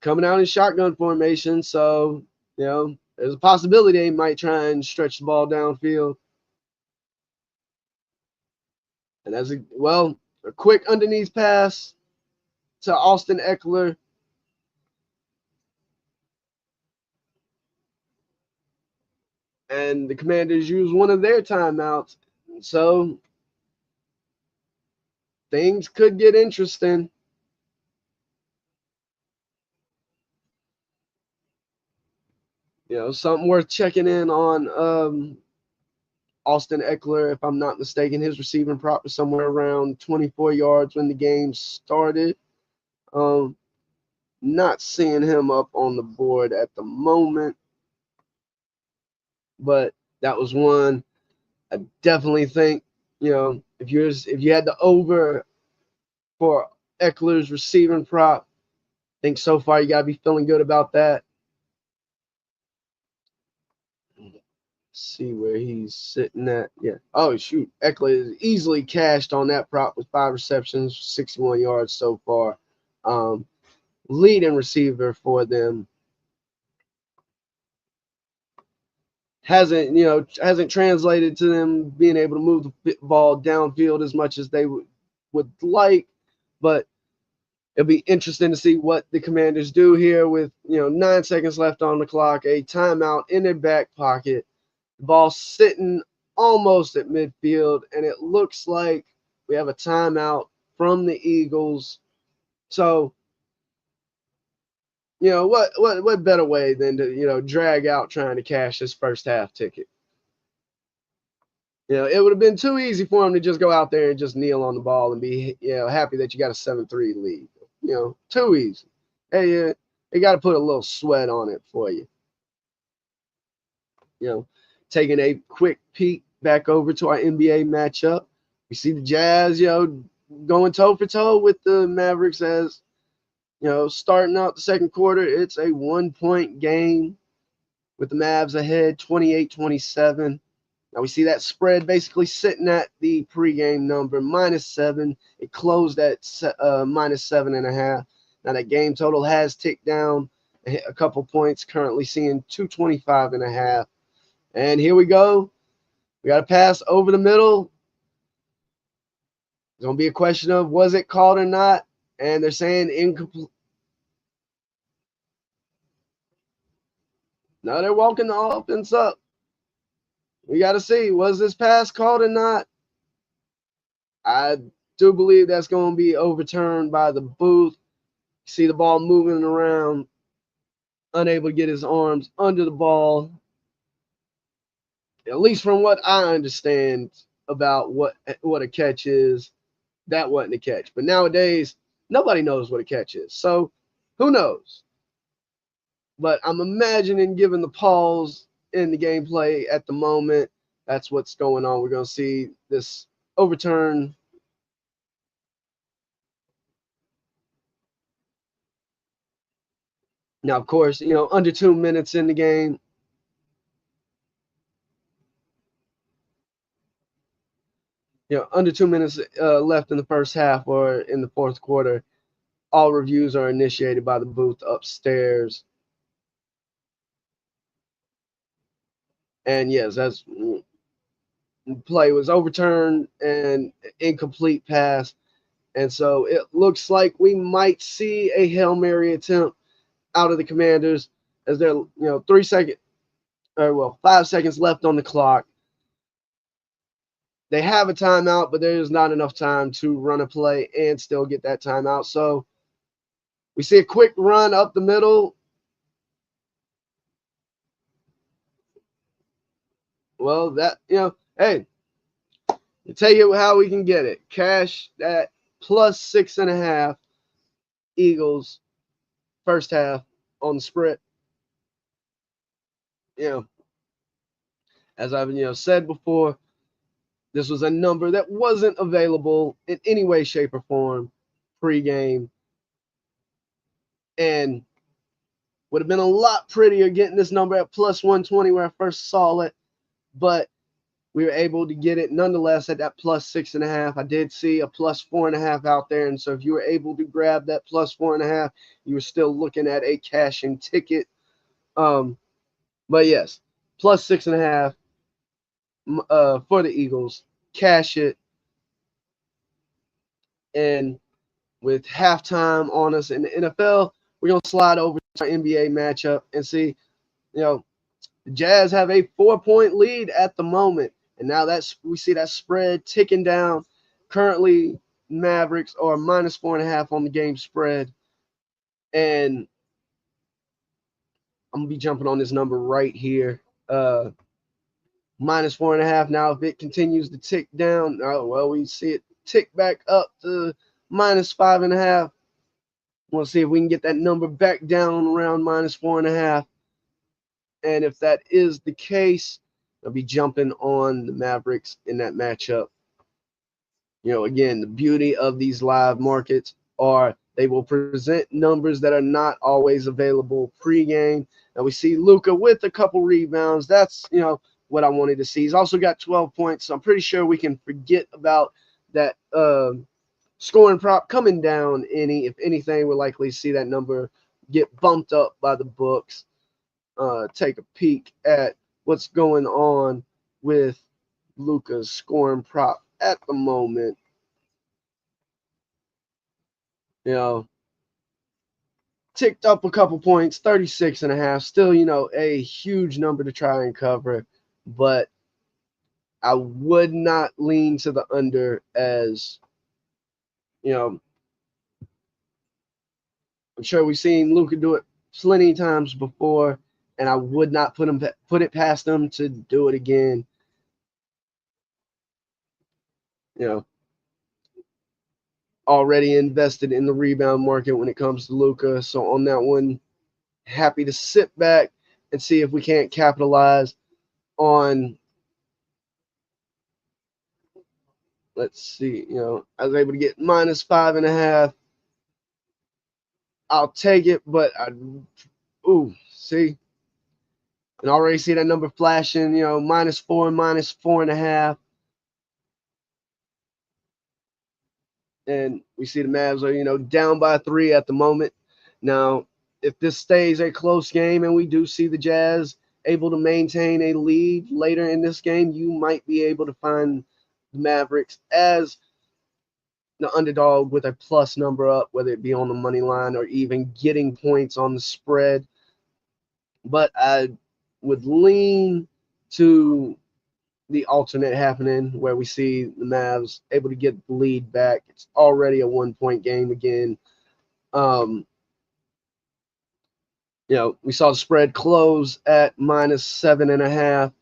coming out in shotgun formation. So, there's a possibility they might try and stretch the ball downfield. And a quick underneath pass to Austin Ekeler. And the Commanders use one of their timeouts. So things could get interesting. Something worth checking in on Austin Ekeler, if I'm not mistaken. His receiving prop was somewhere around 24 yards when the game started. Not seeing him up on the board at the moment, but that was one. I definitely think, if you had the over for Eckler's receiving prop, I think so far you got to be feeling good about that. Let's see where he's sitting at. Yeah. Oh, shoot. Ekeler is easily cashed on that prop with 5 receptions, 61 yards so far. Leading receiver for them. Hasn't translated to them being able to move the ball downfield as much as they would like, but it'll be interesting to see what the Commanders do here with 9 seconds left on the clock, a timeout in their back pocket, the ball sitting almost at midfield, and it looks like we have a timeout from the Eagles. So, what better way than to drag out trying to cash this first half ticket? It would have been too easy for him to just go out there and just kneel on the ball and be happy that you got a 7-3 lead. Too easy. Hey, they got to put a little sweat on it for you. Taking a quick peek back over to our NBA matchup, we see the Jazz, going toe for toe with the Mavericks as starting out the second quarter. It's a 1-point game with the Mavs ahead, 28-27. Now we see that spread basically sitting at the pregame number, -7. It closed at -7.5. Now that game total has ticked down a couple points, currently seeing 225.5. And here we go. We got a pass over the middle. It's going to be a question of was it called or not? And they're saying incomplete. Now they're walking the offense up. We got to see, was this pass called or not? I do believe that's going to be overturned by the booth. See the ball moving around, unable to get his arms under the ball. At least from what I understand about what a catch is, that wasn't a catch. But nowadays, nobody knows what a catch is. So who knows? But I'm imagining, given the pause in the gameplay at the moment, that's what's going on. We're going to see this overturn. Now, of course, under 2 minutes in the game. Under 2 minutes left in the first half or in the fourth quarter. All reviews are initiated by the booth upstairs. And yes, that's play was overturned and incomplete pass. And so it looks like we might see a Hail Mary attempt out of the Commanders as they're, 5 seconds left on the clock. They have a timeout, but there's not enough time to run a play and still get that timeout. So we see a quick run up the middle. Well, hey, I'll tell you how we can get it. Cash that plus 6.5 Eagles first half on the spread. As I've said before, this was a number that wasn't available in any way, shape, or form pre-game, and would have been a lot prettier getting this number at plus 120 where I first saw it, but we were able to get it nonetheless at that plus 6.5. I did see a plus 4.5 out there, and so if you were able to grab that plus 4.5, you were still looking at a cashing ticket. But yes, plus 6.5 for the Eagles. Cash it. And with halftime on us in the NFL, we're going to slide over to our NBA matchup and see, the Jazz have a 4-point lead at the moment. And now we see that spread ticking down. Currently, Mavericks are minus 4.5 on the game spread. And I'm going to be jumping on this number right here. Minus 4.5. Now, if it continues to tick down, we see it tick back up to minus 5.5. We'll see if we can get that number back down around minus 4.5. And if that is the case, I'll be jumping on the Mavericks in that matchup. Again, the beauty of these live markets are they will present numbers that are not always available pregame. And we see Luka with a couple rebounds. That's, what I wanted to see. He's also got 12 points, so I'm pretty sure we can forget about that scoring prop coming down any. If anything, we're likely to see that number get bumped up by the books. Take a peek at what's going on with Luka's scoring prop at the moment. Ticked up a couple points, 36.5. Still, a huge number to try and cover, but I would not lean to the under as, I'm sure we've seen Luka do it plenty of times before, and I would not put it past them to do it again. Already invested in the rebound market when it comes to Luka. So on that one, happy to sit back and see if we can't capitalize on. Let's see, I was able to get minus 5.5. I'll take it, but see, and already see that number flashing, minus 4, minus 4.5. And we see the Mavs are, down by 3 at the moment. Now, if this stays a close game and we do see the Jazz able to maintain a lead later in this game, you might be able to find the Mavericks as the underdog with a plus number up, whether it be on the money line or even getting points on the spread. But I would lean to the alternate happening where we see the Mavs able to get the lead back. It's already a 1-point game again. We saw the spread close at -7.5.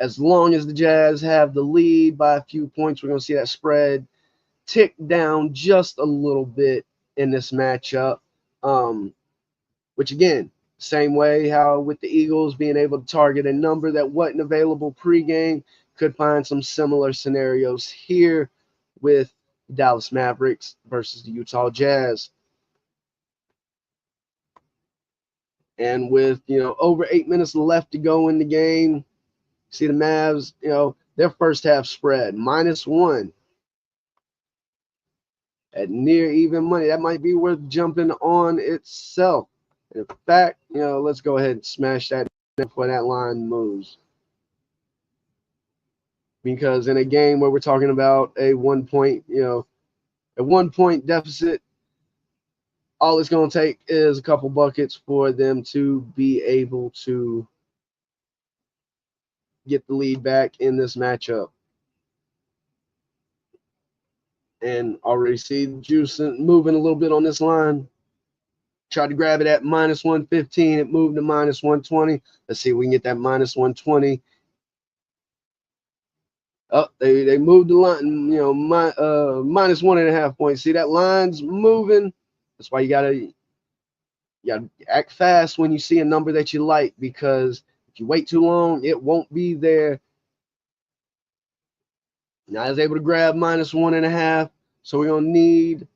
As long as the Jazz have the lead by a few points, we're going to see that spread tick down just a little bit in this matchup. Which again, same way how with the Eagles being able to target a number that wasn't available pregame, could find some similar scenarios here with Dallas Mavericks versus the Utah Jazz. And with over 8 minutes left to go in the game, see the Mavs, their first half spread -1 at near even money. That might be worth jumping on itself. In fact, let's go ahead and smash that before that line moves. Because in a game where we're talking about a 1-point deficit, all it's going to take is a couple buckets for them to be able to get the lead back in this matchup. And already see the juice moving a little bit on this line. Tried to grab it at -115. It moved to -120. Let's see if we can get that -120. Oh, they moved the line, -1.5 points. See that line's moving. That's why you gotta act fast when you see a number that you like, because if you wait too long, it won't be there. Now I was able to grab -1.5, so we're gonna need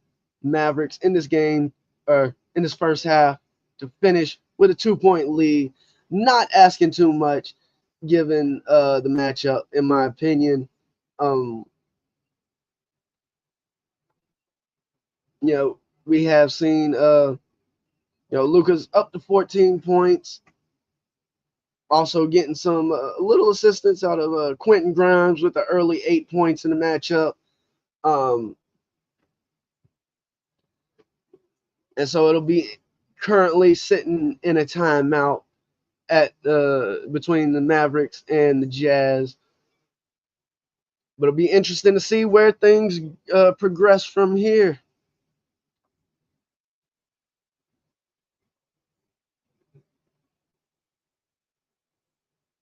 Mavericks in this game, or in this first half, to finish with a 2-point lead. Not asking too much, given the matchup, in my opinion. We have seen Luka's up to 14 points. Also getting some little assistance out of Quentin Grimes with the early 8 points in the matchup. And so it'll be currently sitting in a timeout at between the Mavericks and the Jazz. But it'll be interesting to see where things progress from here.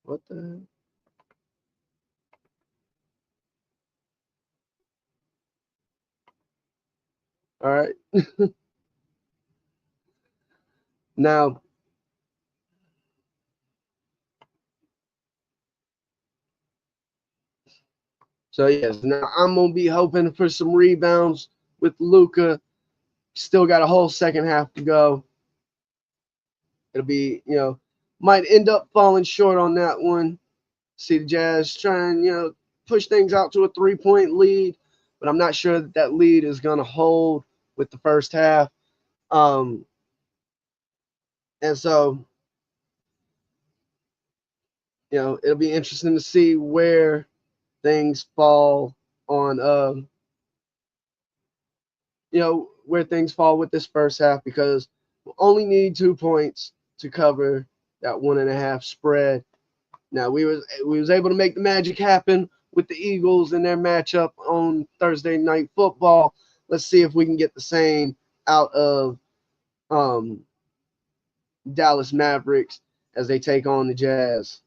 What the heck? All right. Now, so yes, now I'm gonna be hoping for some rebounds with Luka. Still got a whole second half to go. It'll be, might end up falling short on that one. See the Jazz trying, push things out to a 3-point lead, but I'm not sure that lead is gonna hold with the first half. And so, it'll be interesting to see where things fall on, where things fall with this first half, because we'll only need 2 points to cover that 1.5 spread. Now we was able to make the magic happen with the Eagles in their matchup on Thursday Night Football. Let's see if we can get the same out of Dallas Mavericks as they take on the Jazz.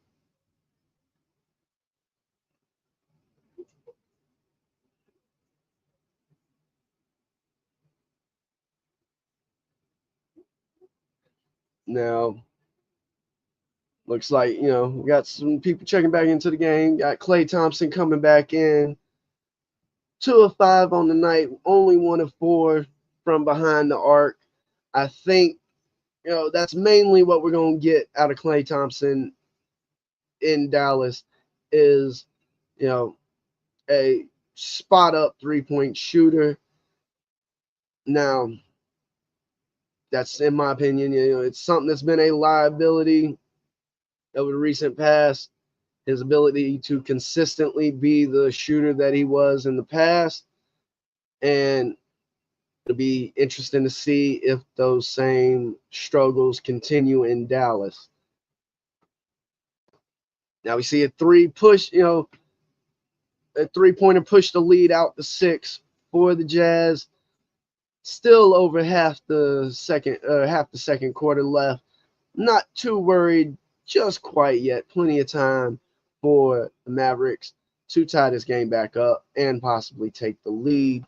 Now, looks like, we got some people checking back into the game. Got Klay Thompson coming back in. 2 of 5 on the night, only 1 of 4 from behind the arc. I think, that's mainly what we're going to get out of Klay Thompson in Dallas is, a spot up 3-point shooter. Now, that's, in my opinion, it's something that's been a liability over the recent past. His ability to consistently be the shooter that he was in the past. And it'll be interesting to see if those same struggles continue in Dallas. Now we see a a 3-pointer push the lead out to 6 for the Jazz. Still over half the second quarter left. Not too worried just quite yet. Plenty of time for the Mavericks to tie this game back up and possibly take the lead.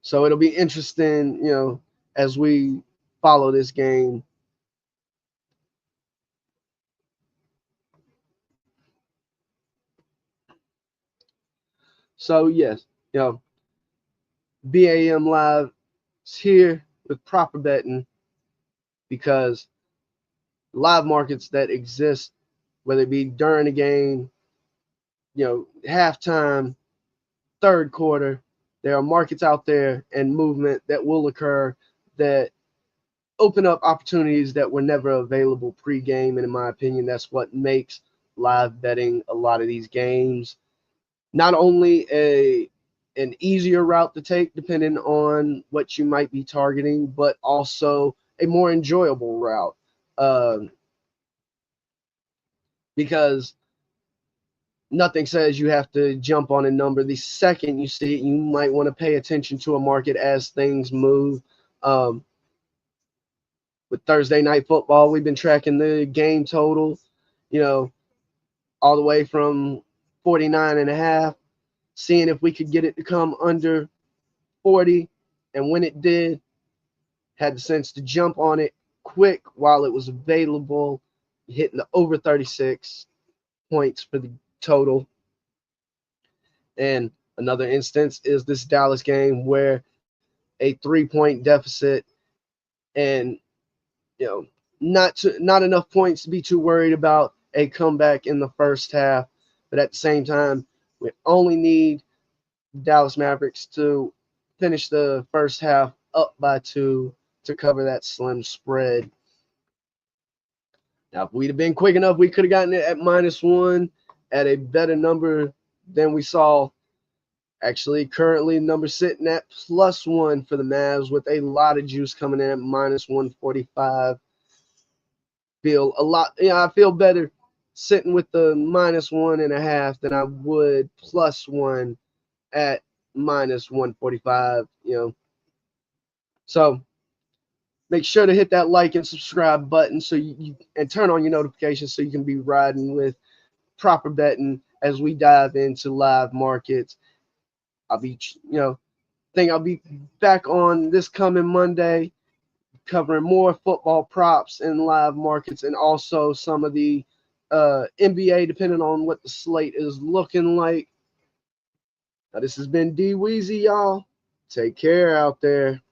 So it'll be interesting, as we follow this game. So yes, BAM Live is here with proper betting, because live markets that exist, whether it be during the game, halftime, third quarter, there are markets out there and movement that will occur that open up opportunities that were never available pre-game. And in my opinion, that's what makes live betting a lot of these games not only an easier route to take depending on what you might be targeting, but also a more enjoyable route, because nothing says you have to jump on a number. The second you see it, you might want to pay attention to a market as things move. With Thursday night football, we've been tracking the game total, all the way from 49.5, seeing if we could get it to come under 40. And when it did, had the sense to jump on it quick while it was available, hitting the over 36 points for the total. And another instance is this Dallas game where a 3-point deficit and not enough points to be too worried about a comeback in the first half. But at the same time, we only need Dallas Mavericks to finish the first half up by 2 to cover that slim spread. Now, if we'd have been quick enough, we could have gotten it at -1 at a better number than we saw. Actually, currently number sitting at +1 for the Mavs with a lot of juice coming in at -145. I feel better sitting with the -1.5 than I would +1 at -145. So make sure to hit that like and subscribe button so you and turn on your notifications so you can be riding with proper betting as we dive into live markets. I'll be back on this coming Monday, covering more football props and live markets, and also some of the NBA, depending on what the slate is looking like. Now, this has been D Weezy, y'all. Take care out there.